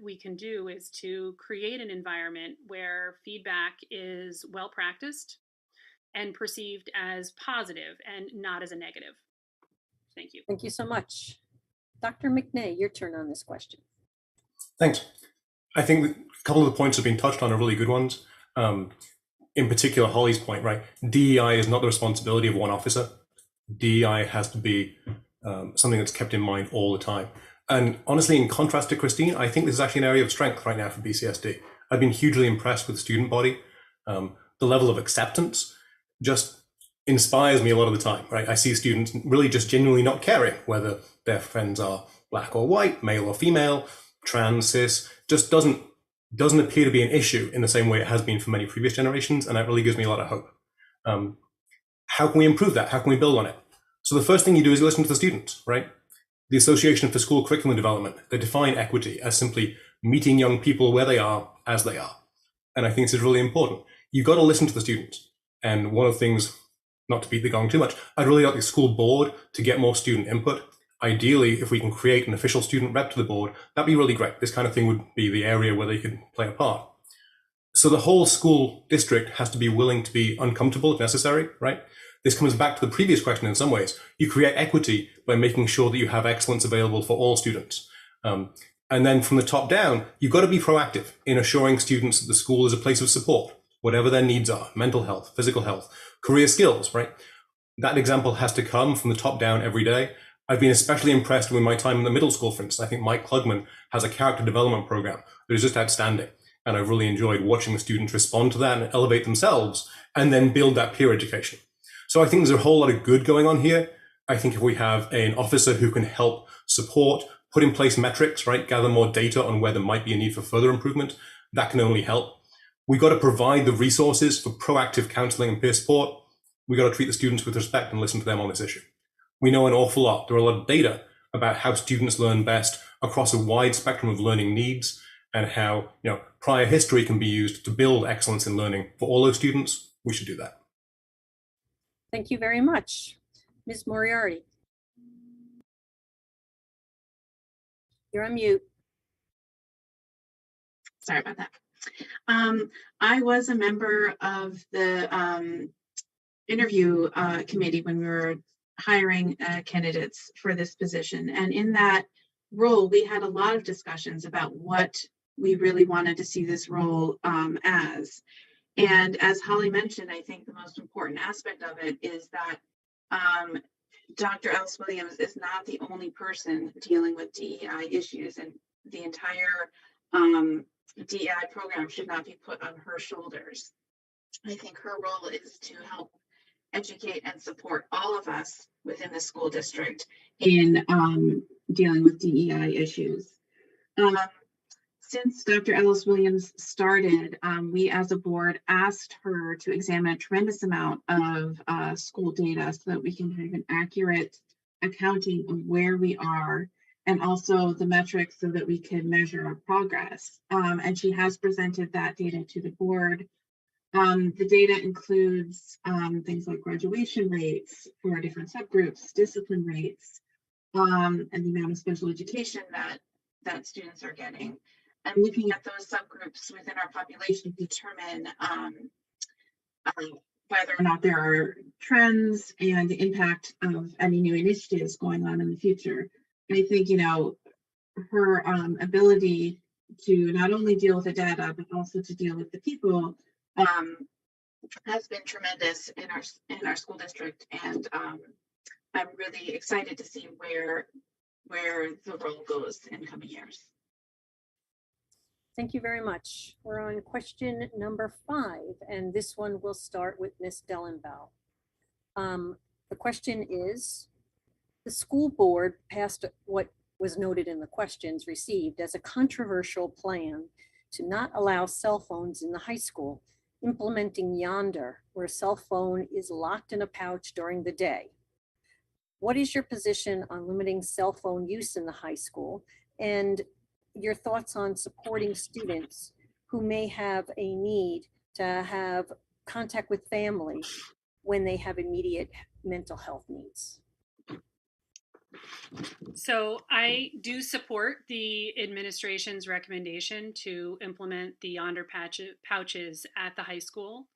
we can do is to create an environment where feedback is well practiced and perceived as positive and not as a negative. Thank you. Thank you so much. Dr. McNay, your turn on this question. Thanks. I think that a couple of the points have been touched on are really good ones. In particular, Holly's point, right? DEI is not the responsibility of one officer. DEI has to be something that's kept in mind all the time. And honestly, in contrast to Christine, I think this is actually an area of strength right now for BCSD. I've been hugely impressed with the student body. The level of acceptance just inspires me a lot of the time, right? I see students really just genuinely not caring whether their friends are black or white, male or female, trans, cis, just doesn't appear to be an issue in the same way it has been for many previous generations, and that really gives me a lot of hope. How can we improve that? How can we build on it? So the first thing you do is you listen to the students, right? The Association for School Curriculum Development, they define equity as simply meeting young people where they are as they are. And I think this is really important. You've got to listen to the students. And one of the things, not to beat the gong too much, I'd really like the school board to get more student input. Ideally, if we can create an official student rep to the board, that'd be really great. This kind of thing would be the area where they could play a part. So the whole school district has to be willing to be uncomfortable if necessary, right? This comes back to the previous question in some ways. You create equity by making sure that you have excellence available for all students. And then from the top down, you've got to be proactive in assuring students that the school is a place of support, whatever their needs are, mental health, physical health, career skills, right? That example has to come from the top down every day. I've been especially impressed with my time in the middle school, for instance. I think Mike Klugman has a character development program that is just outstanding. And I've really enjoyed watching the students respond to that and elevate themselves and then build that peer education. So I think there's a whole lot of good going on here. I think if we have an officer who can help support, put in place metrics, right, gather more data on where there might be a need for further improvement, that can only help. We've got to provide the resources for proactive counseling and peer support. We've got to treat the students with respect and listen to them on this issue. We know an awful lot. There are a lot of data about how students learn best across a wide spectrum of learning needs and how, prior history can be used to build excellence in learning for all those students. We should do that. Thank you very much. Ms. Moriarty. You're on mute. Sorry about that. I was a member of the interview committee when we were hiring candidates for this position. And in that role, we had a lot of discussions about what we really wanted to see this role as. And as Holly mentioned, I think the most important aspect of it is that Dr. Ellis Williams is not the only person dealing with DEI issues, and the entire DEI program should not be put on her shoulders. I think her role is to help educate and support all of us within the school district in dealing with DEI issues. Since Dr. Ellis Williams started, we as a board asked her to examine a tremendous amount of school data so that we can have an accurate accounting of where we are and also the metrics so that we can measure our progress. And she has presented that data to the board. The data includes things like graduation rates for different subgroups, discipline rates, and the amount of special education that students are getting. And looking at those subgroups within our population to determine whether or not there are trends and the impact of any new initiatives going on in the future. And I think, her ability to not only deal with the data, but also to deal with the people has been tremendous in our school district. And I'm really excited to see where the role goes in coming years. Thank you very much. We're on question number 5, and this one will start with Ms. Dellenbaugh. The question is, the school board passed what was noted in the questions received as a controversial plan to not allow cell phones in the high school, implementing Yonder, where a cell phone is locked in a pouch during the day. What is your position on limiting cell phone use in the high school, and your thoughts on supporting students who may have a need to have contact with family when they have immediate mental health needs? So I do support the administration's recommendation to implement the Yonder pouches at the high school.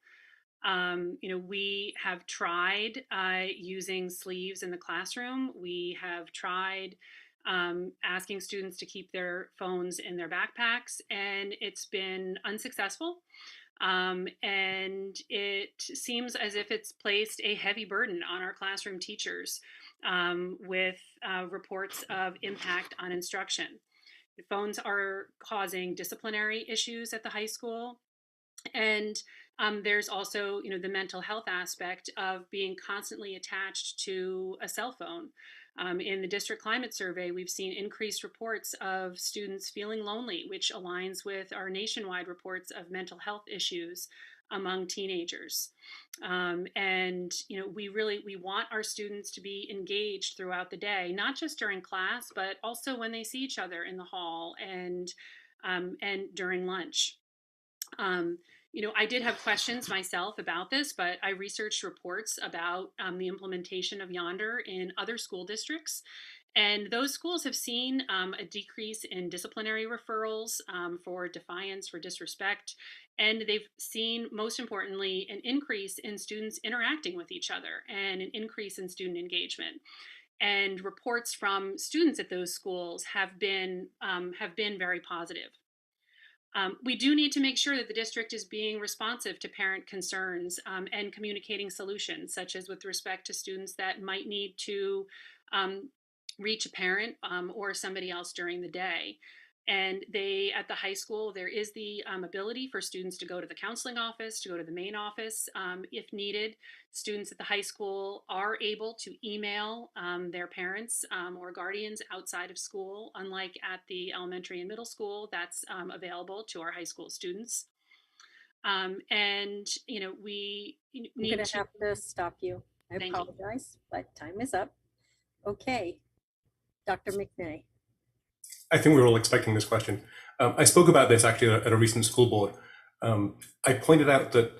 We have tried using sleeves in the classroom. We have tried asking students to keep their phones in their backpacks, and it's been unsuccessful. And it seems as if it's placed a heavy burden on our classroom teachers with reports of impact on instruction. The phones are causing disciplinary issues at the high school. And there's also, the mental health aspect of being constantly attached to a cell phone. In the district climate survey, we've seen increased reports of students feeling lonely, which aligns with our nationwide reports of mental health issues among teenagers. We want our students to be engaged throughout the day, not just during class, but also when they see each other in the hall and during lunch. I did have questions myself about this, but I researched reports about the implementation of Yonder in other school districts. And those schools have seen a decrease in disciplinary referrals for defiance, for disrespect, and they've seen, most importantly, an increase in students interacting with each other and an increase in student engagement. And reports from students at those schools have been very positive. We do need to make sure that the district is being responsive to parent concerns and communicating solutions, such as with respect to students that might need to reach a parent or somebody else during the day. And at the high school, there is the ability for students to go to the counseling office, to go to the main office if needed. Students at the high school are able to email their parents or guardians outside of school, unlike at the elementary and middle school, that's available to our high school students. And, we I'm need going to. to have to stop you. I Thank you. apologize, but time is up. Okay, Dr. McNay. I think we were all expecting this question. I spoke about this actually at a recent school board. I pointed out that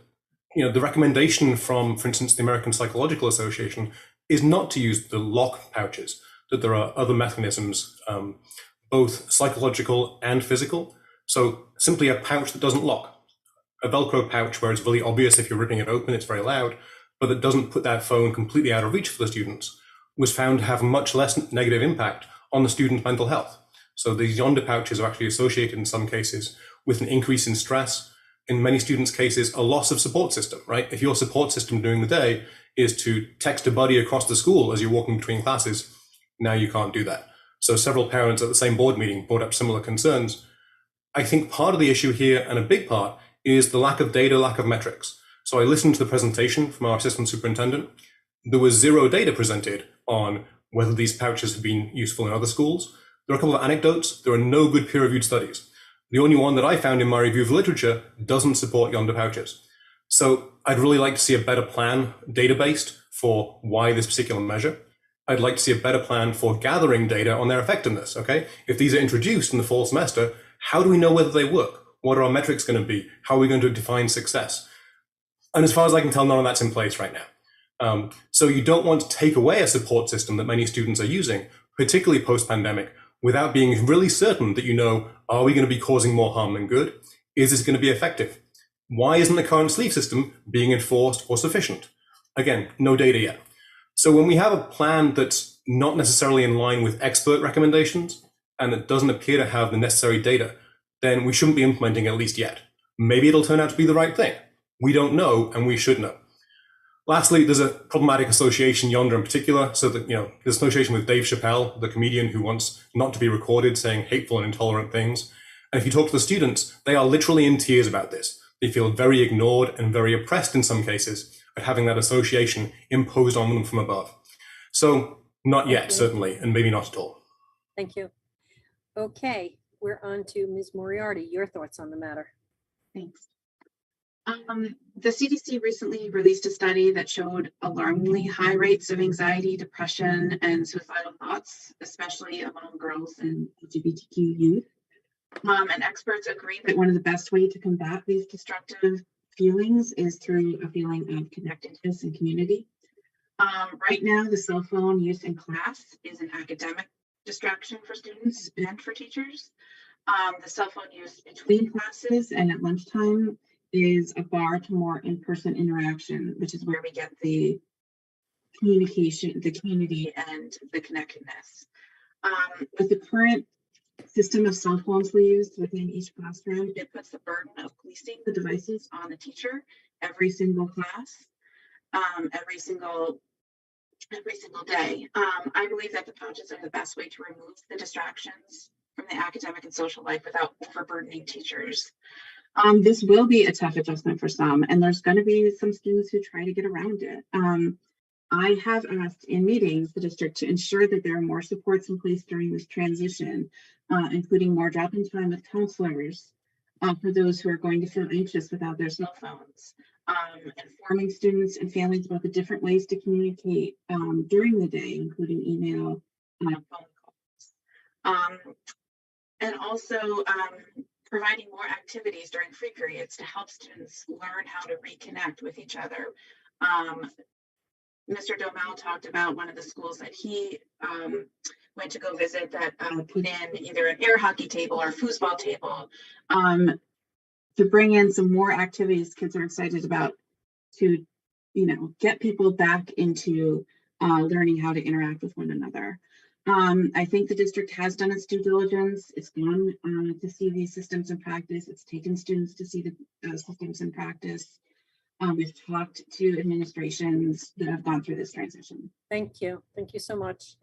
the recommendation from, for instance, the American Psychological Association is not to use the lock pouches, that there are other mechanisms, both psychological and physical. So simply a pouch that doesn't lock. A Velcro pouch where it's really obvious if you're ripping it open, it's very loud, but that doesn't put that phone completely out of reach for the students, was found to have much less negative impact on the student's mental health. So these Yonder pouches are actually associated in some cases with an increase in stress. In many students' cases, a loss of support system, right? If your support system during the day is to text a buddy across the school as you're walking between classes, now you can't do that. So several parents at the same board meeting brought up similar concerns. I think part of the issue here, and a big part, is the lack of data, lack of metrics. So I listened to the presentation from our assistant superintendent. There was zero data presented on whether these pouches have been useful in other schools. There are a couple of anecdotes. There are no good peer-reviewed studies. The only one that I found in my review of literature doesn't support Yonder pouches. So I'd really like to see a better plan, data-based, for why this particular measure. I'd like to see a better plan for gathering data on their effectiveness, okay? If these are introduced in the fall semester, how do we know whether they work? What are our metrics going to be? How are we going to define success? And as far as I can tell, none of that's in place right now. So you don't want to take away a support system that many students are using, particularly post-pandemic, without being really certain that are we going to be causing more harm than good? Is this going to be effective? Why isn't the current sleeve system being enforced or sufficient? Again, no data yet. So when we have a plan that's not necessarily in line with expert recommendations and that doesn't appear to have the necessary data, then we shouldn't be implementing at least yet. Maybe it'll turn out to be the right thing. We don't know, and we should know. Lastly, there's a problematic association, Yonder in particular. So that, there's association with Dave Chappelle, the comedian who wants not to be recorded saying hateful and intolerant things. And if you talk to the students, they are literally in tears about this. They feel very ignored and very oppressed in some cases at having that association imposed on them from above. So not yet, certainly, and maybe not at all. Thank you. Okay, we're on to Ms. Moriarty. Your thoughts on the matter? Thanks. The CDC recently released a study that showed alarmingly high rates of anxiety, depression, and suicidal thoughts, especially among girls and LGBTQ youth. And experts agree that one of the best ways to combat these destructive feelings is through a feeling of connectedness and community. Right now, the cell phone use in class is an academic distraction for students and for teachers. The cell phone use between classes and at lunchtime is a bar to more in-person interaction, which is where we get the communication, the community, and the connectedness. With the current system of cell phone sleeves within each classroom, it puts the burden of policing the devices on the teacher every single class, every single day. I believe that the pouches are the best way to remove the distractions from the academic and social life without overburdening teachers. This will be a tough adjustment for some, and there's going to be some students who try to get around it. I have asked in meetings the district to ensure that there are more supports in place during this transition, including more drop-in time with counselors for those who are going to feel anxious without their cell phones, informing students and families about the different ways to communicate during the day, including email and phone calls. And also providing more activities during free periods to help students learn how to reconnect with each other. Mr. Domel talked about one of the schools that he went to go visit that put in either an air hockey table or foosball table to bring in some more activities kids are excited about to, get people back into learning how to interact with one another. I think the district has done its due diligence. It's gone to see these systems in practice. It's taken students to see the systems in practice. We've talked to administrations that have gone through this transition. Thank you. Thank you so much.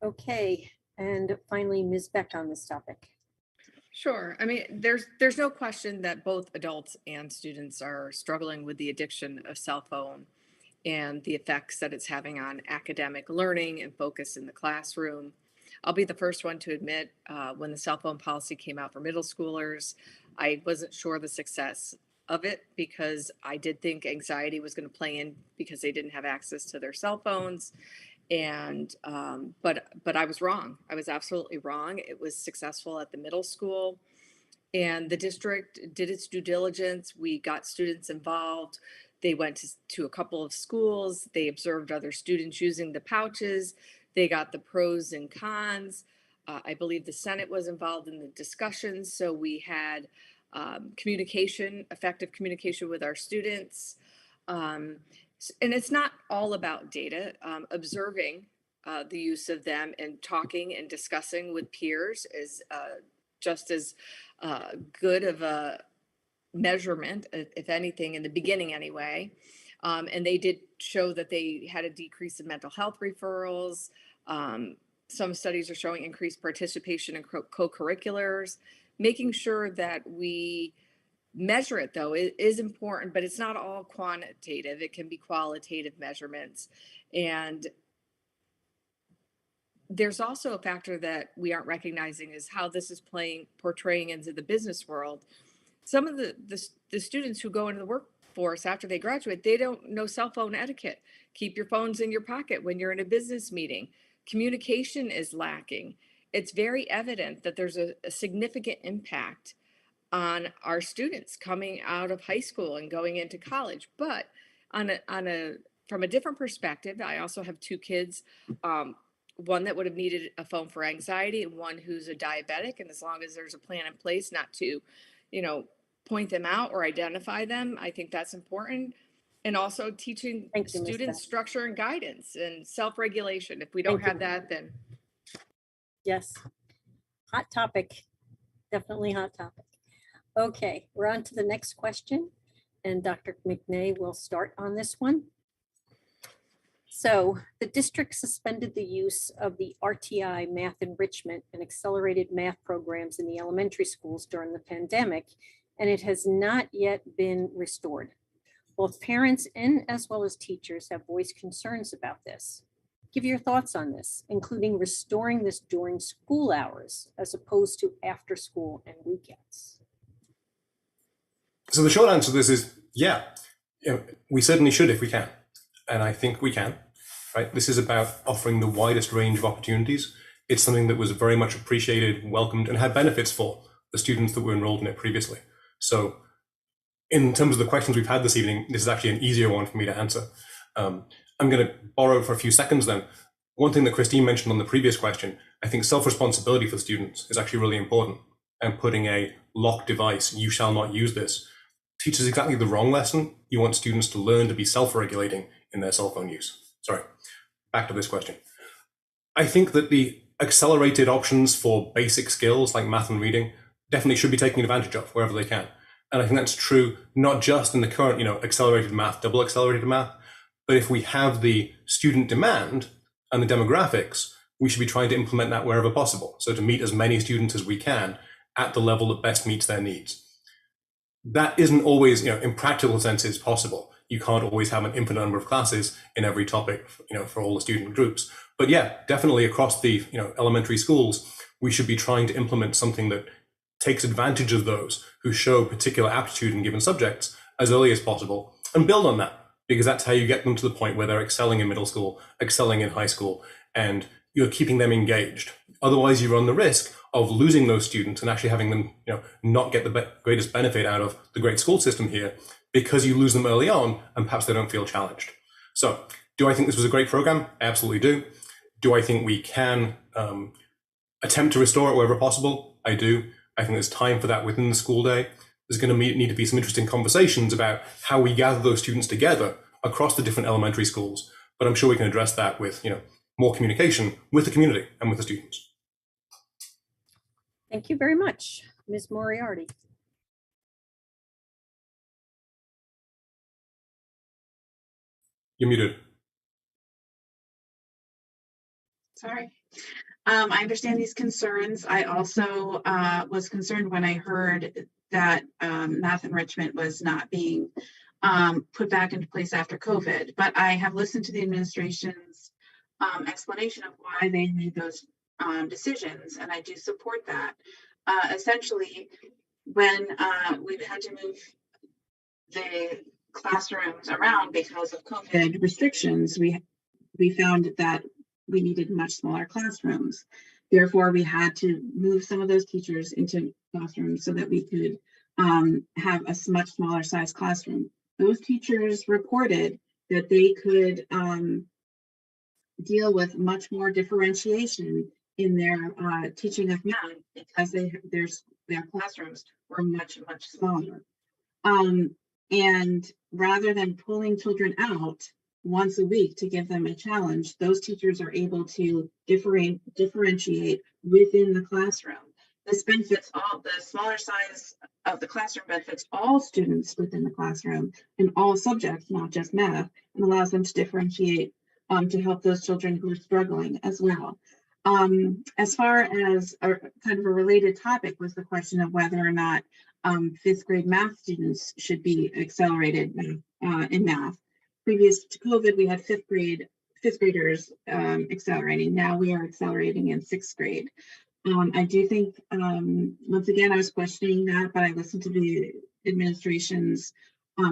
Okay. And finally, Ms. Beck on this topic. Sure. I mean, there's no question that both adults and students are struggling with the addiction of cell phone and the effects that it's having on academic learning and focus in the classroom. I'll be the first one to admit when the cell phone policy came out for middle schoolers, I wasn't sure the success of it because I did think anxiety was going to play in because they didn't have access to their cell phones. And but I was wrong. I was absolutely wrong. It was successful at the middle school, and the district did its due diligence. We got students involved. They went to a couple of schools. They observed other students using the pouches. They got the pros and cons. I believe the Senate was involved in the discussions. So we had effective communication with our students. And it's not all about data. Observing the use of them and talking and discussing with peers is just as good of a measurement, if anything, in the beginning anyway. And they did show that they had a decrease in mental health referrals. Some studies are showing increased participation in co-curriculars. Making sure that we measure it, though, is important, but it's not all quantitative. It can be qualitative measurements. And there's also a factor that we aren't recognizing is how this is portraying into the business world. Some of the students who go into the workforce after they graduate, they don't know cell phone etiquette. Keep your phones in your pocket when you're in a business meeting. Communication is lacking. It's very evident that there's a significant impact on our students coming out of high school and going into college. But from a different perspective, I also have two kids, one that would have needed a phone for anxiety and one who's a diabetic. And as long as there's a plan in place not to, point them out or identify them, I think that's important. And also teaching students structure and guidance and self-regulation. If we don't have that, then. Yes. Hot topic. Definitely hot topic. Okay, we're on to the next question. And Dr. McNay will start on this one. So the district suspended the use of the RTI math enrichment and accelerated math programs in the elementary schools during the pandemic, and it has not yet been restored. Both parents and as well as teachers have voiced concerns about this. Give your thoughts on this, including restoring this during school hours as opposed to after school and weekends. So the short answer to this is, yeah, we certainly should if we can. And I think we can, right? This is about offering the widest range of opportunities. It's something that was very much appreciated, welcomed, and had benefits for the students that were enrolled in it previously. So in terms of the questions we've had this evening, this is actually an easier one for me to answer. I'm going to borrow for a few seconds then. One thing that Christine mentioned on the previous question, I think self-responsibility for students is actually really important. And putting a locked device, you shall not use this, teaches exactly the wrong lesson. You want students to learn to be self-regulating in their cell phone use. Sorry, back to this question. I think that the accelerated options for basic skills like math and reading definitely should be taken advantage of wherever they can. And I think that's true, not just in the current, accelerated math, double accelerated math, but if we have the student demand and the demographics, we should be trying to implement that wherever possible. So to meet as many students as we can at the level that best meets their needs. That isn't always, in practical senses possible. You can't always have an infinite number of classes in every topic, for all the student groups. But yeah, definitely across the, elementary schools, we should be trying to implement something that takes advantage of those who show particular aptitude in given subjects as early as possible and build on that, because that's how you get them to the point where they're excelling in middle school, excelling in high school, and you're keeping them engaged. Otherwise, you run the risk of losing those students and actually having them, not get the greatest benefit out of the great school system here because you lose them early on and perhaps they don't feel challenged. So do I think this was a great program? I absolutely do. Do I think we can attempt to restore it wherever possible? I do. I think there's time for that within the school day. There's going to need to be some interesting conversations about how we gather those students together across the different elementary schools. But I'm sure we can address that with more communication with the community and with the students. Thank you very much. Ms. Moriarty. You're muted. Sorry. I understand these concerns. I also was concerned when I heard that math enrichment was not being put back into place after COVID, but I have listened to the administration's explanation of why they made those decisions, and I do support that. Essentially, when we've had to move the classrooms around because of COVID restrictions, we found that we needed much smaller classrooms. Therefore, we had to move some of those teachers into classrooms so that we could have a much smaller size classroom. Those teachers reported that they could deal with much more differentiation in their teaching of math because their classrooms were much smaller. And rather than pulling children out once a week to give them a challenge, those teachers are able to differentiate within the classroom. This benefits the smaller size of the classroom benefits all students within the classroom in all subjects, not just math, and allows them to differentiate to help those children who are struggling as well. As far as kind of a related topic was the question of whether or not fifth grade math students should be accelerated in math. Previous to COVID, we had fifth graders accelerating. Now we are accelerating in sixth grade. I do think, once again, I was questioning that, but I listened to the administration's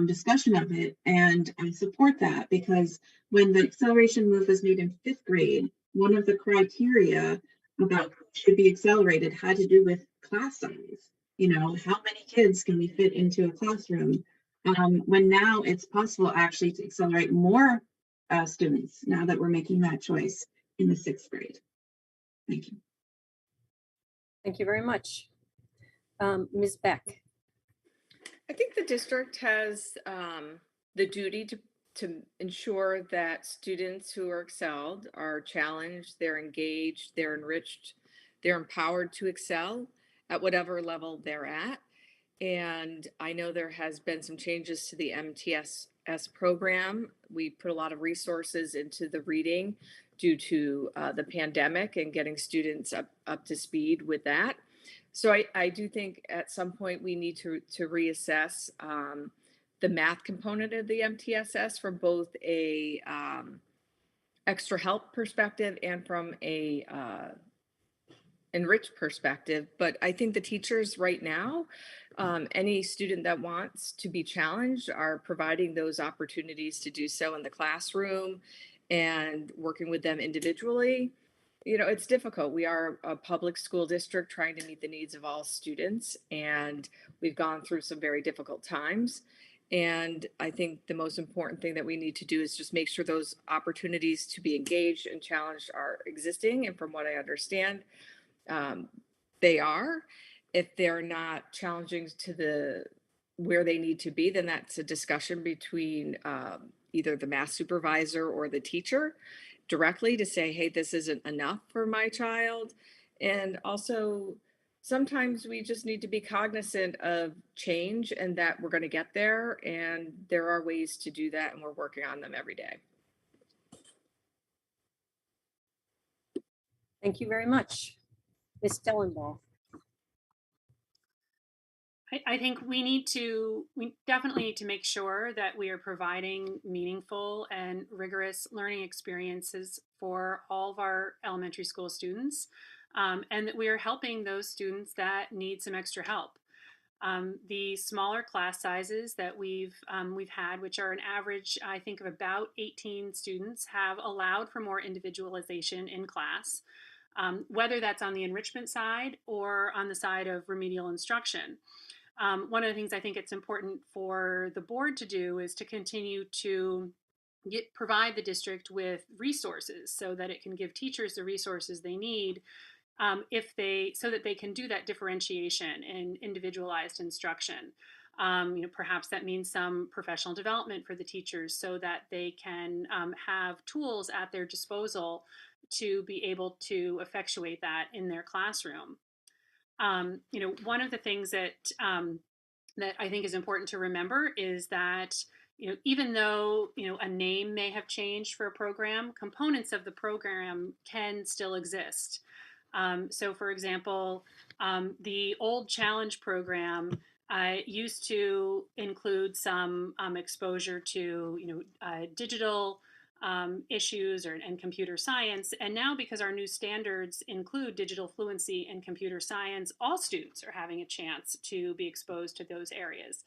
discussion of it, and I support that because when the acceleration move was made in fifth grade, one of the criteria about who should be accelerated had to do with class size. How many kids can we fit into a classroom? When now it's possible actually to accelerate more students now that we're making that choice in the sixth grade. Thank you. Thank you very much. Ms. Beck. I think the district has the duty to ensure that students who are excelled are challenged, they're engaged, they're enriched, they're empowered to excel at whatever level they're at. And I know there has been some changes to the MTSS program. We put a lot of resources into the reading due to the pandemic and getting students up to speed with that. So I do think at some point we need to reassess the math component of the MTSS from both a extra help perspective and from a enriched perspective. But I think the teachers right now, any student that wants to be challenged are providing those opportunities to do so in the classroom and working with them individually. It's difficult. We are a public school district trying to meet the needs of all students, and we've gone through some very difficult times. And I think the most important thing that we need to do is just make sure those opportunities to be engaged and challenged are existing. And from what I understand, they are. If they're not challenging to where they need to be, then that's a discussion between either the math supervisor or the teacher directly to say, hey, this isn't enough for my child. And also, sometimes we just need to be cognizant of change and that we're going to get there. And there are ways to do that, and we're working on them every day. Thank you very much. Ms. Dellenbaugh. I think we definitely need to make sure that we are providing meaningful and rigorous learning experiences for all of our elementary school students, and that we are helping those students that need some extra help. The smaller class sizes that we've had, which are an average, I think, of about 18 students, have allowed for more individualization in class, whether that's on the enrichment side or on the side of remedial instruction. One of the things I think it's important for the board to do is to continue to provide the district with resources so that it can give teachers the resources they need so that they can do that differentiation and individualized instruction. Perhaps that means some professional development for the teachers so that they can have tools at their disposal to be able to effectuate that in their classroom. One of the things that I think is important to remember is that even though a name may have changed for a program, components of the program can still exist. So, for example, the old challenge program used to include some exposure to digital issues and computer science. And now, because our new standards include digital fluency and computer science, all students are having a chance to be exposed to those areas,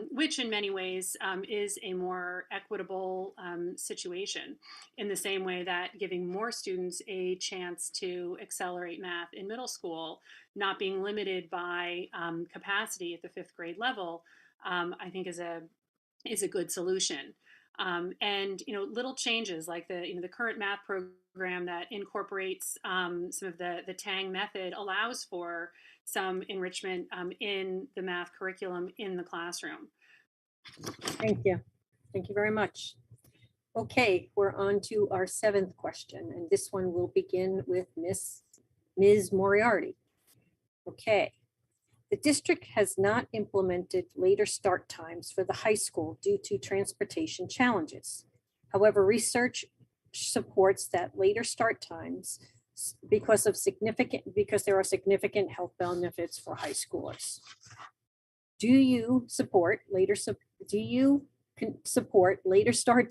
which in many ways is a more equitable situation, in the same way that giving more students a chance to accelerate math in middle school, not being limited by capacity at the 5th grade level, I think is a good solution. And little changes like the current math program that incorporates some of the Tang method allows for some enrichment in the math curriculum in the classroom. Thank you. Thank you very much. Okay, we're on to our 7th question, and this one will begin with Ms. Moriarty. Okay. The district has not implemented later start times for the high school due to transportation challenges. However, research supports that later start times because there are significant health benefits for high schoolers. Do you support later start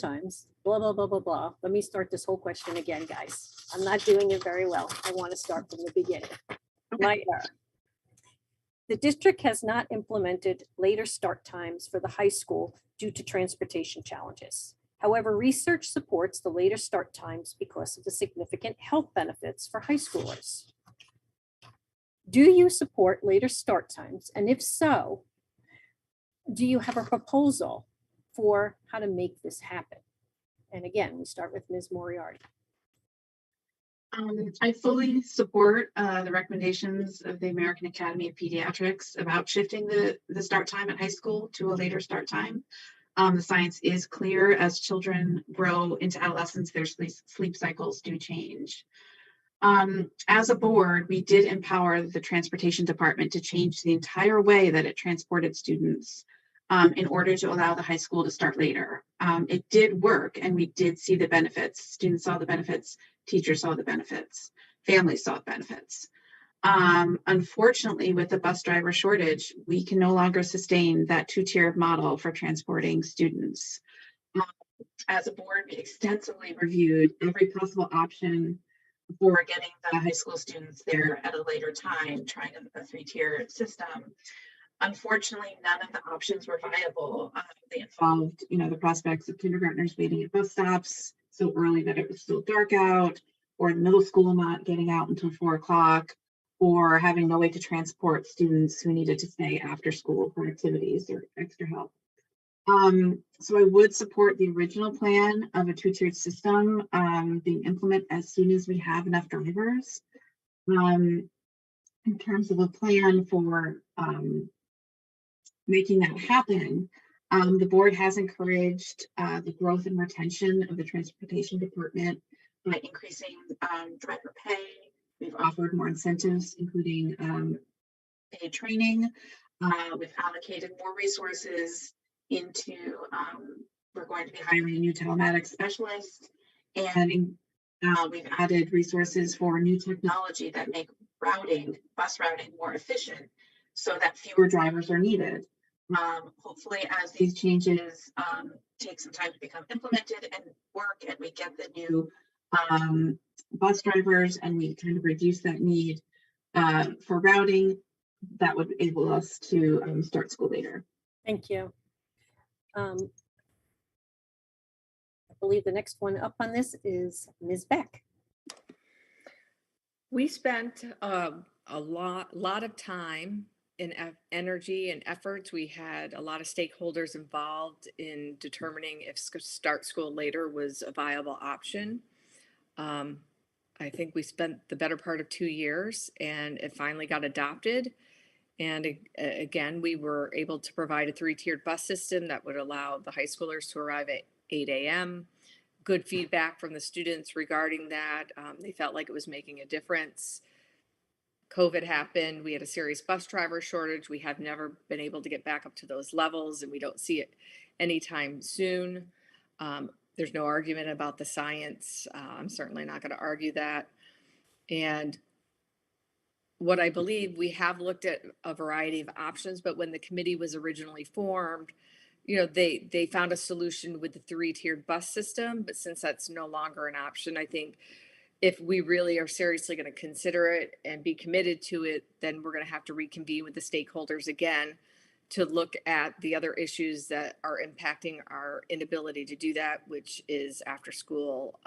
times? Blah, blah, blah, blah, blah. Let me start this whole question again, guys. I'm not doing it very well. I want to start from the beginning. My error. The district has not implemented later start times for the high school due to transportation challenges. However, research supports the later start times because of the significant health benefits for high schoolers. Do you support later start times? And if so, do you have a proposal for how to make this happen? And again, we start with Ms. Moriarty. I fully support the recommendations of the American Academy of Pediatrics about shifting the start time at high school to a later start time. The science is clear: as children grow into adolescence, their sleep cycles do change. As a board, we did empower the transportation department to change the entire way that it transported students in order to allow the high school to start later. It did work, and we did see the benefits. Students saw the benefits, teachers saw the benefits, families saw the benefits. Unfortunately, with the bus driver shortage, we can no longer sustain that 2-tiered model for transporting students. As a board, we extensively reviewed every possible option for getting the high school students there at a later time, trying a 3-tier system. Unfortunately, none of the options were viable. They involved, the prospects of kindergartners waiting at bus stops so early that it was still dark out, or middle school not getting out until 4 o'clock, or having no way to transport students who needed to stay after school for activities or extra help. So I would support the original plan of a 2-tiered system being implemented as soon as we have enough drivers. In terms of a plan for making that happen, the board has encouraged the growth and retention of the transportation department by increasing driver pay. We've offered more incentives, including paid training. We've allocated more resources into, we're going to be hiring a new telematics specialist, and we've added resources for new technology that make bus routing more efficient so that fewer drivers are needed. Hopefully, as these changes take some time to become implemented and work, and we get the new bus drivers and we kind of reduce that need for routing, that would enable us to start school later. Thank you. I believe the next one up on this is Ms. Beck. We spent a lot of time energy and efforts. We had a lot of stakeholders involved in determining if start school later was a viable option. Um, I think we spent the better part of 2 years and it finally got adopted. And again, we were able to provide a three-tiered bus system that would allow the high schoolers to arrive at 8 a.m. Good feedback from the students regarding that. They felt like it was making a difference. COVID happened. We had a serious bus driver shortage. We have never been able to get back up to those levels, and we don't see it anytime soon. There's no argument about the science. I'm certainly not going to argue that. And what I believe, we have looked at a variety of options, but when the committee was originally formed, they found a solution with the three-tiered bus system. But since that's no longer an option, I think if we really are seriously going to consider it and be committed to it, then we're going to have to reconvene with the stakeholders again to look at the other issues that are impacting our inability to do that, which is after school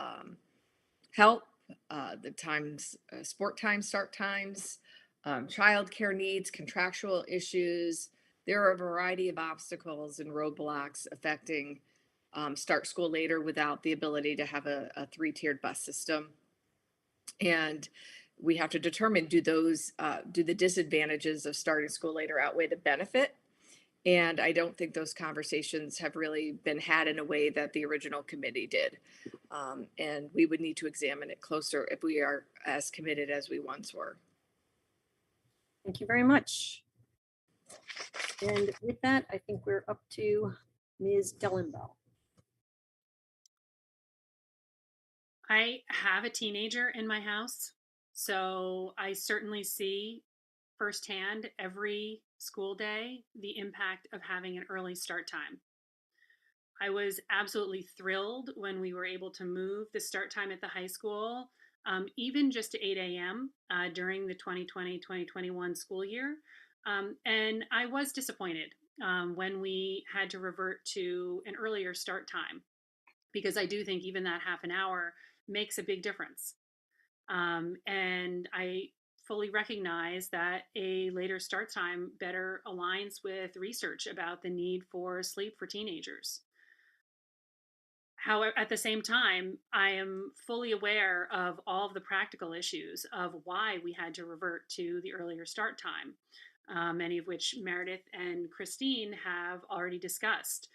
help, the times, sport time, start times, childcare needs, contractual issues. There are a variety of obstacles and roadblocks affecting start school later without the ability to have a three-tiered bus system. And we have to determine, do the disadvantages of starting school later outweigh the benefit? And I don't think those conversations have really been had in a way that the original committee did. And we would need to examine it closer if we are as committed as we once were. Thank you very much. And with that, I think we're up to Ms. Dellenbaugh. I have a teenager in my house, so I certainly see firsthand every school day the impact of having an early start time. I was absolutely thrilled when we were able to move the start time at the high school, even just to 8 a.m. During the 2020-2021 school year. And I was disappointed when we had to revert to an earlier start time, because I do think even that half an hour makes a big difference. And I fully recognize that a later start time better aligns with research about the need for sleep for teenagers. However, at the same time, I am fully aware of all of the practical issues of why we had to revert to the earlier start time, many of which Meredith and Christine have already discussed.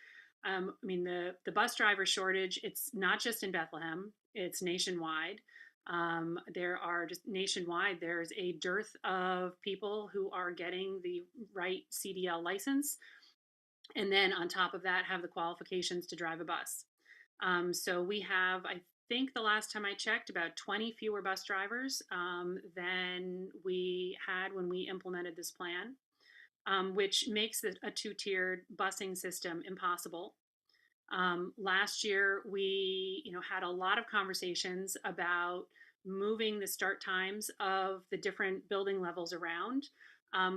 I mean, the bus driver shortage, it's not just in Bethlehem, it's nationwide. There's a dearth of people who are getting the right CDL license. And then on top of that, have the qualifications to drive a bus. So we have, I think the last time I checked, about 20 fewer bus drivers than we had when we implemented this plan, which makes a two-tiered busing system impossible. Last year, we had a lot of conversations about moving the start times of the different building levels around,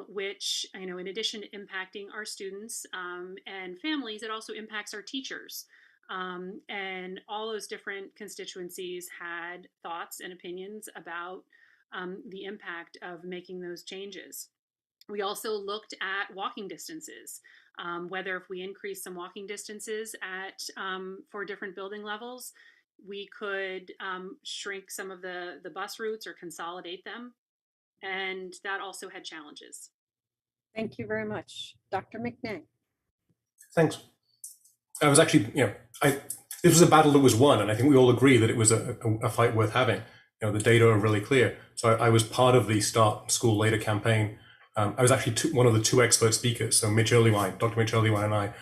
which, in addition to impacting our students and families, it also impacts our teachers. And all those different constituencies had thoughts and opinions about the impact of making those changes. We also looked at walking distances, whether if we increase some walking distances for different building levels, we could shrink some of the bus routes or consolidate them. And that also had challenges. Thank you very much. Dr. McNang. Thanks. I was actually, this was a battle that was won, and I think we all agree that it was a fight worth having. The data are really clear. So I was part of the Start School Later campaign. I was actually one of the two expert speakers. So Dr. Mitch Earlywine and I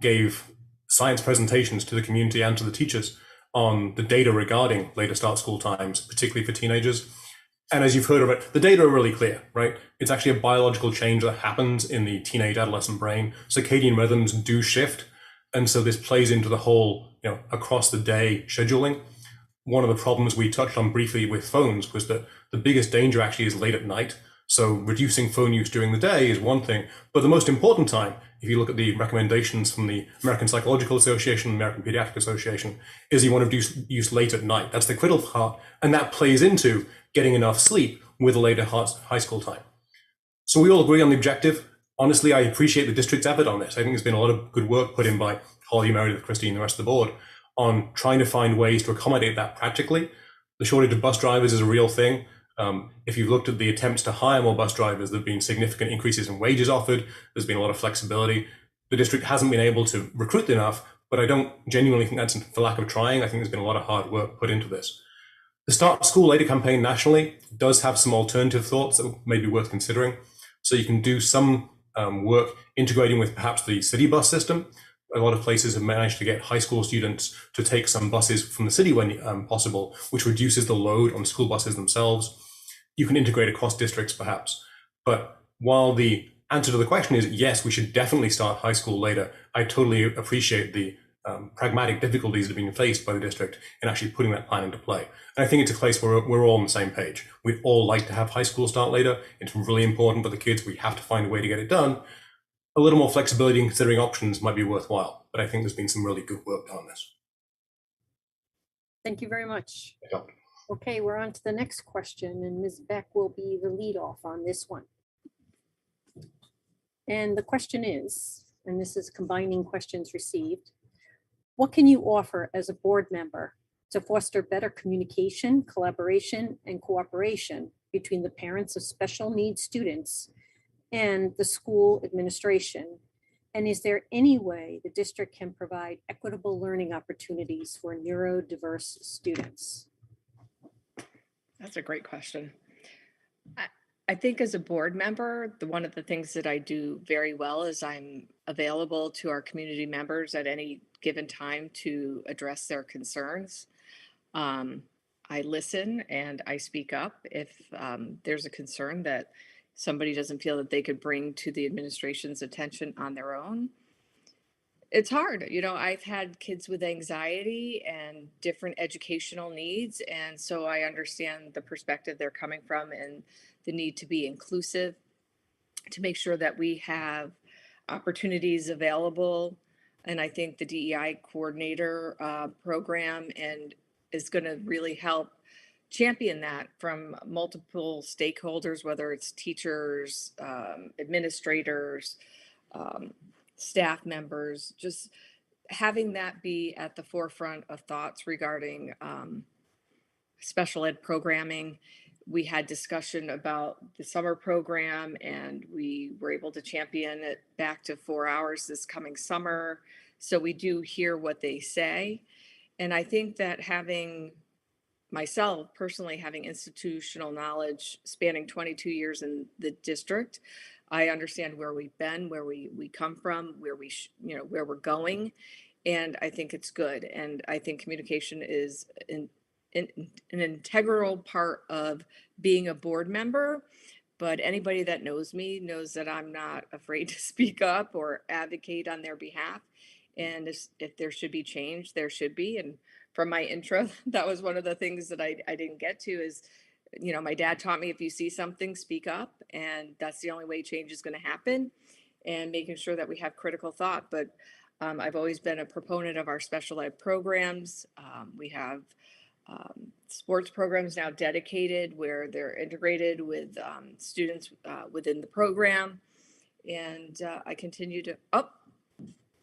gave science presentations to the community and to the teachers on the data regarding later start school times, particularly for teenagers. And as you've heard of it, the data are really clear, right? It's actually a biological change that happens in the teenage adolescent brain. Circadian rhythms do shift. And so this plays into the whole, across the day scheduling. One of the problems we touched on briefly with phones was that the biggest danger actually is late at night. So reducing phone use during the day is one thing, but the most important time, if you look at the recommendations from the American Psychological Association, American Pediatric Association, is you want to use late at night. That's the critical part, and that plays into getting enough sleep with a later high school time. So we all agree on the objective. Honestly, I appreciate the district's effort on this. I think there's been a lot of good work put in by Holly, Meredith, Christine, and the rest of the board on trying to find ways to accommodate that practically. The shortage of bus drivers is a real thing. If you've looked at the attempts to hire more bus drivers, there have been significant increases in wages offered. There's been a lot of flexibility. The district hasn't been able to recruit enough, but I don't genuinely think that's for lack of trying. I think there's been a lot of hard work put into this. The Start School Later campaign nationally does have some alternative thoughts that may be worth considering. So you can do some work integrating with perhaps the city bus system. A lot of places have managed to get high school students to take some buses from the city when possible, which reduces the load on school buses themselves. You can integrate across districts perhaps. But while the answer to the question is yes, we should definitely start high school later, I totally appreciate the pragmatic difficulties that are being faced by the district in actually putting that plan into play. And I think it's a place where we're all on the same page. We'd all like to have high school start later. It's really important for the kids. We have to find a way to get it done. A little more flexibility in considering options might be worthwhile, but I think there's been some really good work done on this. Thank you very much. Yeah. Okay, we're on to the next question, and Ms. Beck will be the lead off on this one. And the question is, and this is combining questions received, what can you offer as a board member to foster better communication, collaboration, and cooperation between the parents of special needs students and the school administration? And is there any way the district can provide equitable learning opportunities for neurodiverse students? That's a great question. I think as a board member, one of the things that I do very well is I'm available to our community members at any given time to address their concerns. I listen and I speak up if there's a concern that somebody doesn't feel that they could bring to the administration's attention on their own. It's hard. I've had kids with anxiety and different educational needs. And so I understand the perspective they're coming from and the need to be inclusive, to make sure that we have opportunities available. And I think the DEI coordinator program is going to really help champion that from multiple stakeholders, whether it's teachers, administrators, staff members, just having that be at the forefront of thoughts regarding special ed programming. We had discussion about the summer program and we were able to champion it back to 4 hours this coming summer. So we do hear what they say. And I think that myself personally having institutional knowledge spanning 22 years in the district, I understand where we've been, where we come from, where where we're going, and I think it's good. And I think communication is an integral part of being a board member. But anybody that knows me knows that I'm not afraid to speak up or advocate on their behalf. And if there should be change, there should be. And from my intro, that was one of the things that I didn't get to is, my dad taught me if you see something, speak up. And that's the only way change is going to happen, and making sure that we have critical thought. But I've always been a proponent of our special ed programs. We have sports programs now dedicated where they're integrated with students within the program. And I continue to,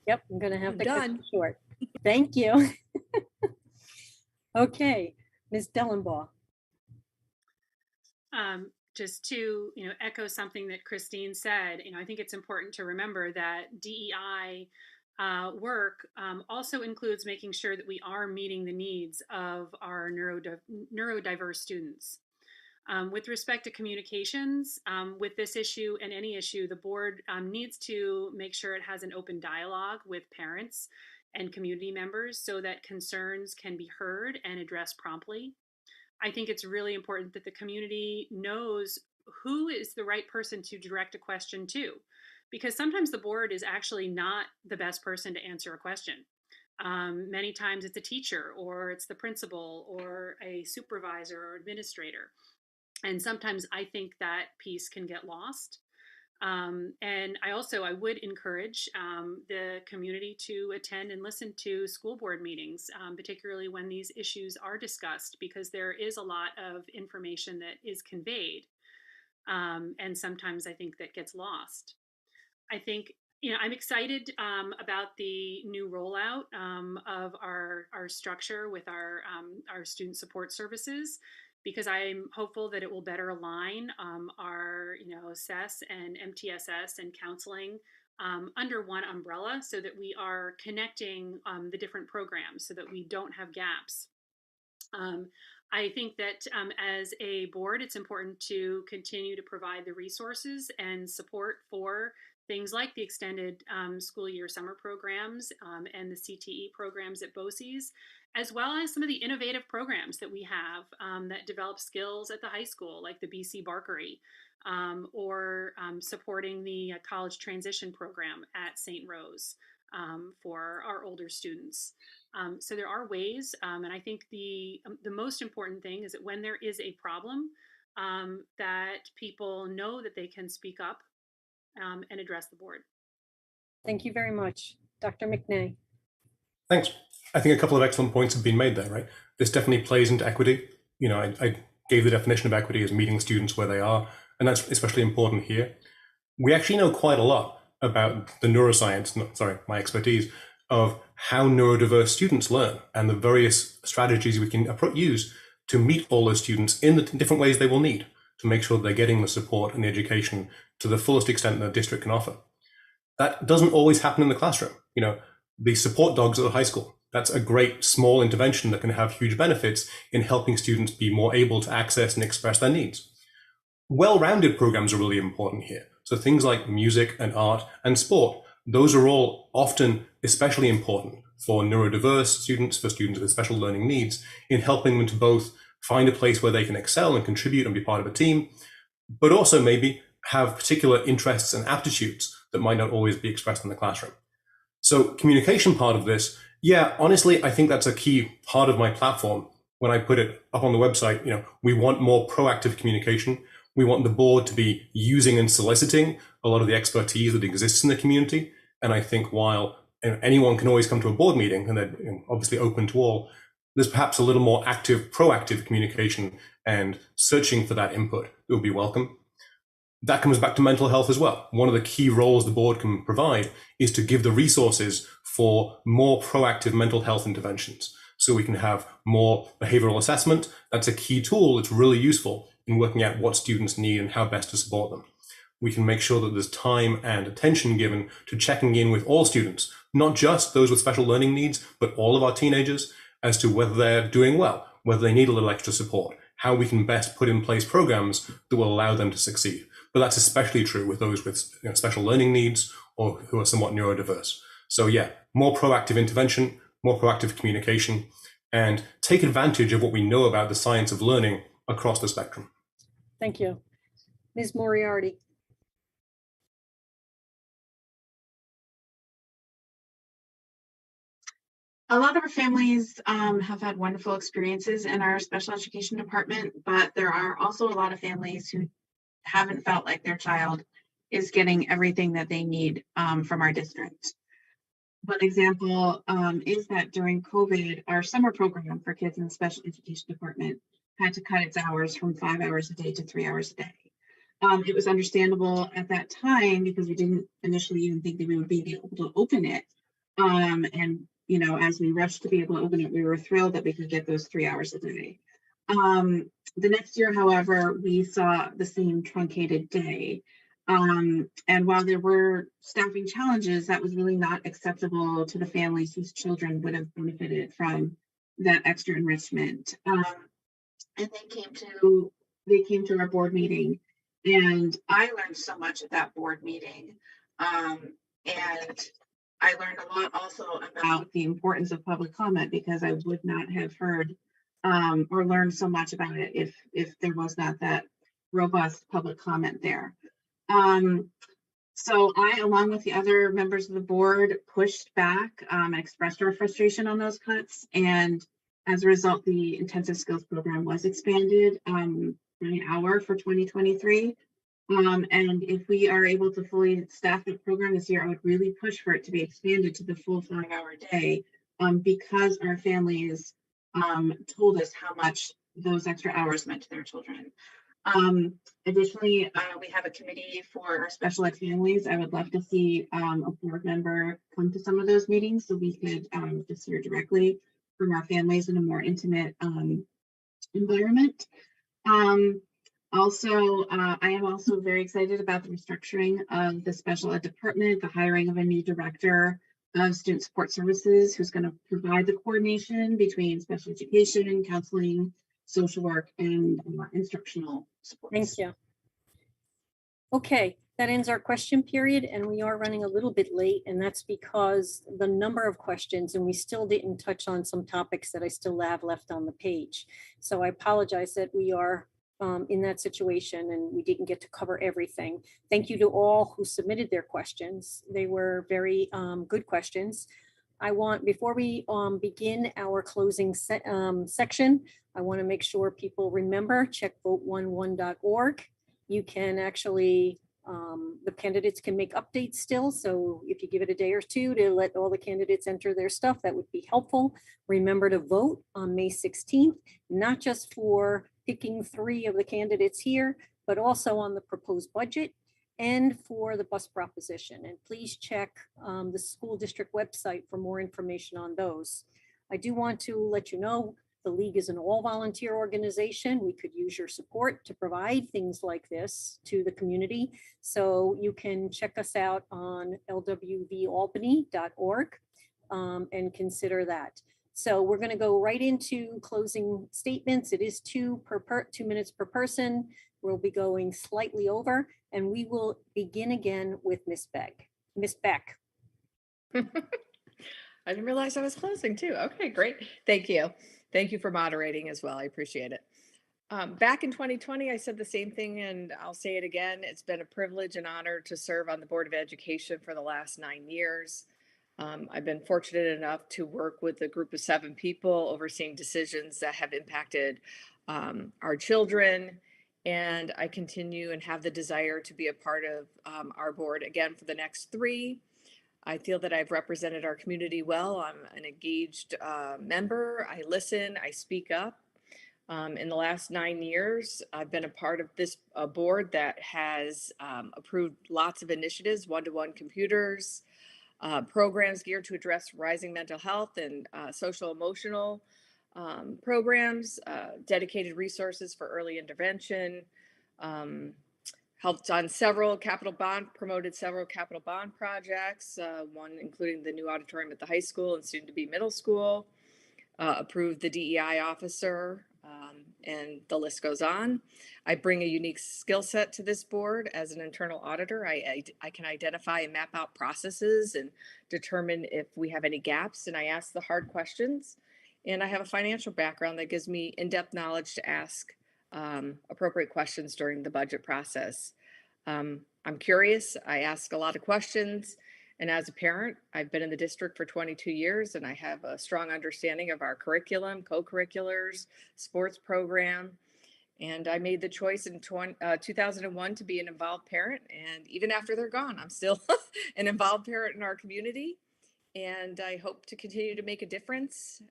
Yep, I'm going to have I'm to cut done. you short. Thank you. Okay, Ms. Dellenbaugh. Just to echo something that Christine said, I think it's important to remember that DEI work also includes making sure that we are meeting the needs of our neurodiverse students. With respect to communications, with this issue and any issue, the board needs to make sure it has an open dialogue with parents and community members so that concerns can be heard and addressed promptly. I think it's really important that the community knows who is the right person to direct a question to, because sometimes the board is actually not the best person to answer a question. Many times it's a teacher or it's the principal or a supervisor or administrator. And sometimes I think that piece can get lost. And I would encourage the community to attend and listen to school board meetings, particularly when these issues are discussed, because there is a lot of information that is conveyed. And sometimes I think that gets lost. I think, I'm excited about the new rollout of our structure with our student support services, because I'm hopeful that it will better align our, SES and MTSS and counseling under one umbrella, so that we are connecting the different programs so that we don't have gaps. Um, I think that as a board, it's important to continue to provide the resources and support for things like the extended school year summer programs and the CTE programs at BOCES, as well as some of the innovative programs that we have that develop skills at the high school, like the BC Barkery, or supporting the college transition program at St. Rose for our older students. So there are ways, and I think the most important thing is that when there is a problem, that people know that they can speak up and address the board. Thank you very much. Dr. McNay. Thanks. I think a couple of excellent points have been made there, right? This definitely plays into equity. I gave the definition of equity as meeting students where they are, and that's especially important here. We actually know quite a lot about the neuroscience, my expertise, of how neurodiverse students learn and the various strategies we can use to meet all those students in the different ways they will need to make sure they're getting the support and the education to the fullest extent the district can offer. That doesn't always happen in the classroom. The support dogs at the high school, that's a great small intervention that can have huge benefits in helping students be more able to access and express their needs. Well-rounded programs are really important here. So things like music and art and sport, those are all often especially important for neurodiverse students, for students with special learning needs, in helping them to both find a place where they can excel and contribute and be part of a team, but also maybe have particular interests and aptitudes that might not always be expressed in the classroom. So communication part of this, honestly, I think that's a key part of my platform. When I put it up on the website, we want more proactive communication. We want the board to be using and soliciting a lot of the expertise that exists in the community. And I think while anyone can always come to a board meeting, and they're obviously open to all, there's perhaps a little more active, proactive communication and searching for that input that would be welcome. That comes back to mental health as well. One of the key roles the board can provide is to give the resources for more proactive mental health interventions. So we can have more behavioral assessment. That's a key tool that's really useful in working out what students need and how best to support them. We can make sure that there's time and attention given to checking in with all students, not just those with special learning needs, but all of our teenagers, as to whether they're doing well, whether they need a little extra support, how we can best put in place programs that will allow them to succeed. But that's especially true with those with special learning needs or who are somewhat neurodiverse. So more proactive intervention, more proactive communication, and take advantage of what we know about the science of learning across the spectrum. Thank you. Ms. Moriarty. A lot of our families have had wonderful experiences in our special education department, but there are also a lot of families who haven't felt like their child is getting everything that they need from our district. One example is that during COVID, our summer program for kids in the special education department had to cut its hours from 5 hours a day to 3 hours a day. It was understandable at that time because we didn't initially even think that we would be able to open it. And as we rushed to be able to open it, we were thrilled that we could get those 3 hours a day. The next year, however, we saw the same truncated day. And while there were staffing challenges, that was really not acceptable to the families whose children would have benefited from that extra enrichment. And they came to our board meeting, and I learned so much at that board meeting. And I learned a lot also about the importance of public comment, because I would not have heard or learned so much about it if there was not that robust public comment there. So I, along with the other members of the board, pushed back and expressed our frustration on those cuts. And as a result, the intensive skills program was expanded by an hour for 2023. And if we are able to fully staff the program this year, I would really push for it to be expanded to the full 5 hour day, because our families told us how much those extra hours meant to their children. Additionally, we have a committee for our special ed families. I would love to see a board member come to some of those meetings so we could just hear directly from our families in a more intimate environment. I am also very excited about the restructuring of the special ed department, the hiring of a new director of student support services who's going to provide the coordination between special education, counseling, social work, and instructional supports. Thank you. Okay, that ends our question period, and we are running a little bit late, and that's because the number of questions, and we still didn't touch on some topics that I still have left on the page. So I apologize that we are in that situation and we didn't get to cover everything. Thank you to all who submitted their questions. They were very good questions. Before we begin our closing section, I want to make sure people remember, check vote11.org. You can actually, the candidates can make updates still. So if you give it a day or two to let all the candidates enter their stuff, that would be helpful. Remember to vote on May 16th, not just for picking 3 of the candidates here, but also on the proposed budget and for the bus proposition. And please check the school district website for more information on those. I do want to let you know the League is an all-volunteer organization. We could use your support to provide things like this to the community. So you can check us out on lwvalbany.org and consider that. So we're going to go right into closing statements. It is 2 minutes per person. We'll be going slightly over, and we will begin again with Miss Beck. Miss Beck. I didn't realize I was closing too. Okay, great. Thank you. Thank you for moderating as well. I appreciate it. Back in 2020, I said the same thing, and I'll say it again. It's been a privilege and honor to serve on the Board of Education for the last 9 years. I've been fortunate enough to work with a group of 7 people overseeing decisions that have impacted our children, and I continue and have the desire to be a part of our board again for the next 3. I feel that I've represented our community well. I'm an engaged member. I listen, I speak up. In the last 9 years, I've been a part of this board that has approved lots of initiatives, one-to-one computers, programs geared to address rising mental health and social emotional programs, dedicated resources for early intervention, helped on promoted several capital bond projects, one including the new auditorium at the high school and soon to be middle school, approved the DEI officer, and the list goes on. I bring a unique skill set to this board as an internal auditor. I can identify and map out processes and determine if we have any gaps, and I ask the hard questions. And I have a financial background that gives me in-depth knowledge to ask appropriate questions during the budget process. I'm curious, I ask a lot of questions, and as a parent, I've been in the district for 22 years, and I have a strong understanding of our curriculum, co-curriculars, sports program, and I made the choice in 2001 to be an involved parent, and even after they're gone, I'm still an involved parent in our community, and I hope to continue to make a difference.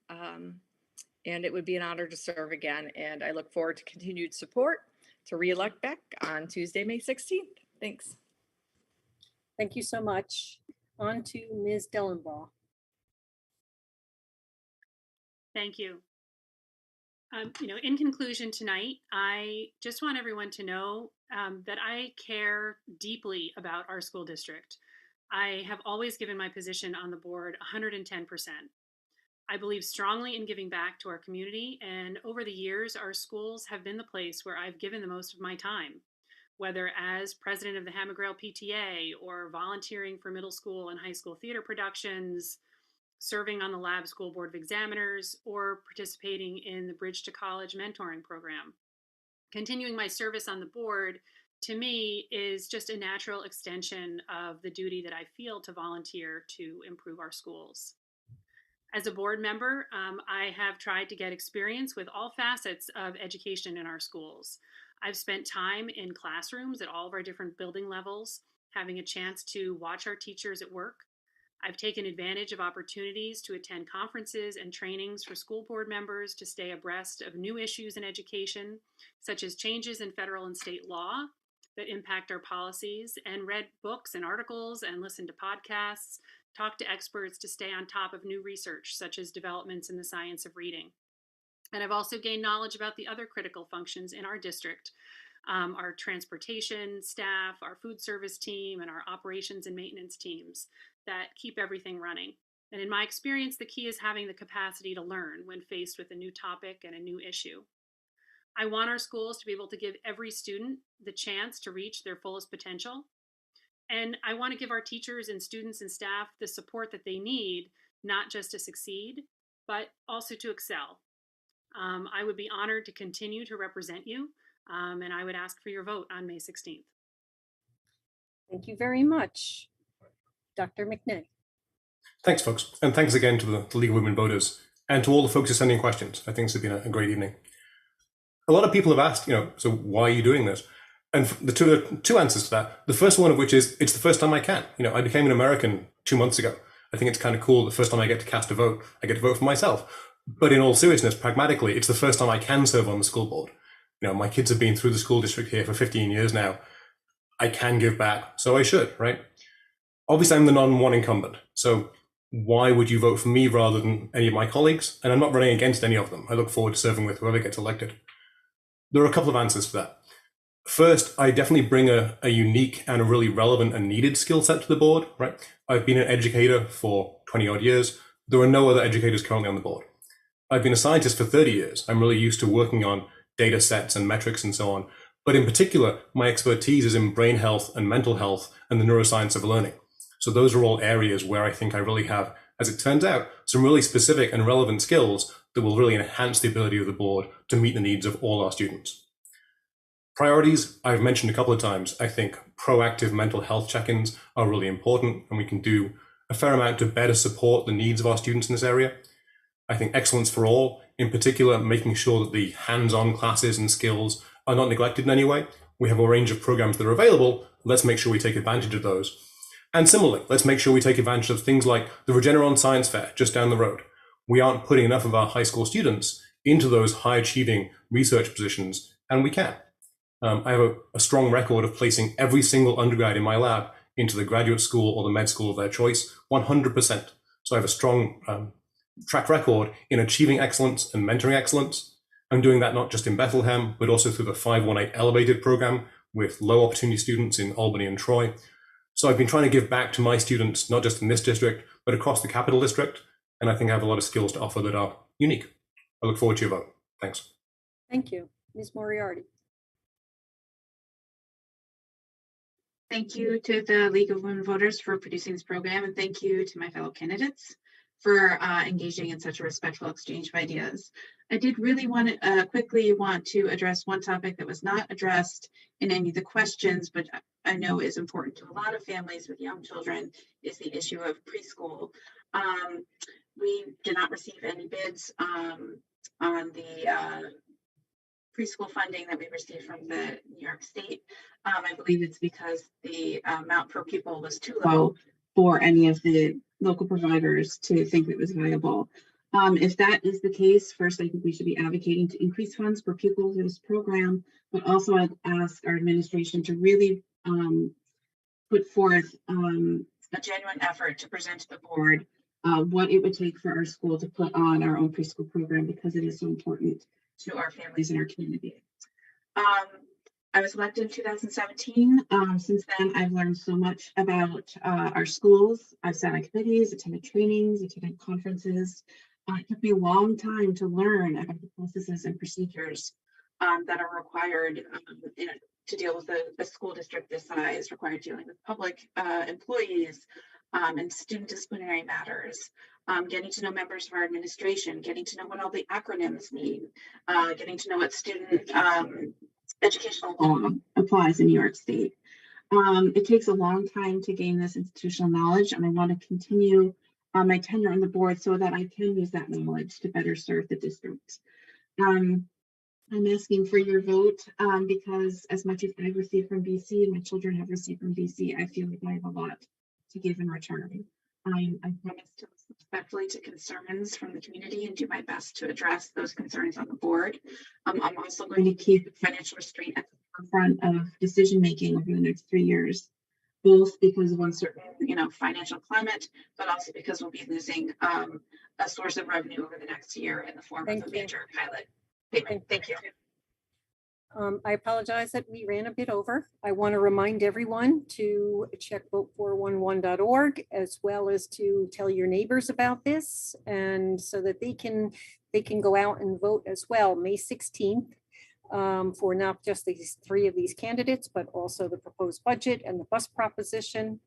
And it would be an honor to serve again. And I look forward to continued support to re-elect Beck on Tuesday, May 16th. Thanks. Thank you so much. On to Ms. Dellenbaugh. Thank you. In conclusion tonight, I just want everyone to know that I care deeply about our school district. I have always given my position on the board 110%. I believe strongly in giving back to our community, and over the years, our schools have been the place where I've given the most of my time, whether as president of the Hammergrail PTA or volunteering for middle school and high school theater productions, serving on the Lab School Board of Examiners, or participating in the Bridge to College mentoring program. Continuing my service on the board, to me, is just a natural extension of the duty that I feel to volunteer to improve our schools. As a board member, I have tried to get experience with all facets of education in our schools. I've spent time in classrooms at all of our different building levels, having a chance to watch our teachers at work. I've taken advantage of opportunities to attend conferences and trainings for school board members to stay abreast of new issues in education, such as changes in federal and state law that impact our policies, and read books and articles and listened to podcasts, talked to experts to stay on top of new research, such as developments in the science of reading. And I've also gained knowledge about the other critical functions in our district, our transportation staff, our food service team, and our operations and maintenance teams that keep everything running. And in my experience, the key is having the capacity to learn when faced with a new topic and a new issue. I want our schools to be able to give every student the chance to reach their fullest potential. And I want to give our teachers and students and staff the support that they need, not just to succeed, but also to excel. I would be honored to continue to represent you, and I would ask for your vote on May 16th. Thank you very much. Dr. McNay. Thanks, folks. And thanks again to the League of Women Voters and to all the folks who are sending questions. I think this has been a great evening. A lot of people have asked, so why are you doing this? And the two answers to that. The first one of which is, it's the first time I can. I became an American 2 months ago. I think it's kind of cool. The first time I get to cast a vote, I get to vote for myself. But in all seriousness, pragmatically, it's the first time I can serve on the school board. My kids have been through the school district here for 15 years now. I can give back, so I should, right? Obviously, I'm the non-one incumbent. So why would you vote for me rather than any of my colleagues? And I'm not running against any of them. I look forward to serving with whoever gets elected. There are a couple of answers for that. First, I definitely bring a unique and a really relevant and needed skill set to the board, right? I've been an educator for 20 odd years. There are no other educators currently on the board. I've been a scientist for 30 years. I'm really used to working on data sets and metrics and so on. But in particular, my expertise is in brain health and mental health and the neuroscience of learning. So those are all areas where I think I really have, as it turns out, some really specific and relevant skills that will really enhance the ability of the board to meet the needs of all our students. Priorities, I've mentioned a couple of times. I think proactive mental health check-ins are really important, and we can do a fair amount to better support the needs of our students in this area. I think excellence for all, in particular, making sure that the hands-on classes and skills are not neglected in any way. We have a range of programs that are available. Let's make sure we take advantage of those. And similarly, let's make sure we take advantage of things like the Regeneron Science Fair just down the road. We aren't putting enough of our high school students into those high-achieving research positions, and we can. I have a strong record of placing every single undergrad in my lab into the graduate school or the med school of their choice, 100%. So I have a strong track record in achieving excellence and mentoring excellence. I'm doing that not just in Bethlehem, but also through the 518 Elevated program with low opportunity students in Albany and Troy. So I've been trying to give back to my students, not just in this district, but across the Capital District. And I think I have a lot of skills to offer that are unique. I look forward to your vote. Thanks. Thank you. Ms. Moriarty. Thank you to the League of Women Voters for producing this program, and thank you to my fellow candidates for engaging in such a respectful exchange of ideas. I did really quickly want to address one topic that was not addressed in any of the questions, but I know is important to a lot of families with young children, is the issue of preschool. We did not receive any bids on the preschool funding that we received from the New York State. I believe it's because the amount per pupil was too low for any of the local providers to think it was viable. If that is the case, first, I think we should be advocating to increase funds per pupil through this program, but also I'd ask our administration to really put forth a genuine effort to present to the board what it would take for our school to put on our own preschool program, because it is so important to our families and our community. I was elected in 2017. Since then, I've learned so much about our schools. I've sat on committees, attended trainings, attended conferences. It took me a long time to learn about the processes and procedures that are required to deal with a school district this size, required dealing with public employees and student disciplinary matters. Getting to know members of our administration, getting to know what all the acronyms mean, getting to know what student educational law applies in New York State. It takes a long time to gain this institutional knowledge, and I want to continue my tenure on the board so that I can use that knowledge to better serve the district. I'm asking for your vote because as much as I've received from BC and my children have received from BC, I feel like I have a lot to give in return. I promise to listen respectfully to concerns from the community and do my best to address those concerns on the board. I'm also going to keep financial restraint at the forefront of decision-making over the next 3 years, both because of uncertain, financial climate, but also because we'll be losing a source of revenue over the next year in the form Thank of a you. major pilot payment. Thank you. I apologize that we ran a bit over. I want to remind everyone to check vote411.org, as well as to tell your neighbors about this, and so that they can go out and vote as well, May 16th, for not just these 3 of these candidates, but also the proposed budget and the bus proposition.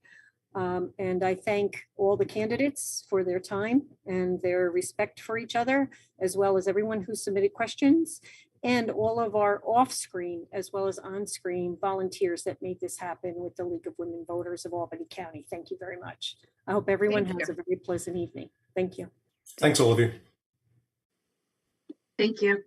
And I thank all the candidates for their time and their respect for each other, as well as everyone who submitted questions, and all of our off-screen as well as on-screen volunteers that made this happen with the League of Women Voters of Albany County. Thank you very much. I hope everyone Thank has you. a very pleasant evening. Thank you. Thanks, all of you. Thank you.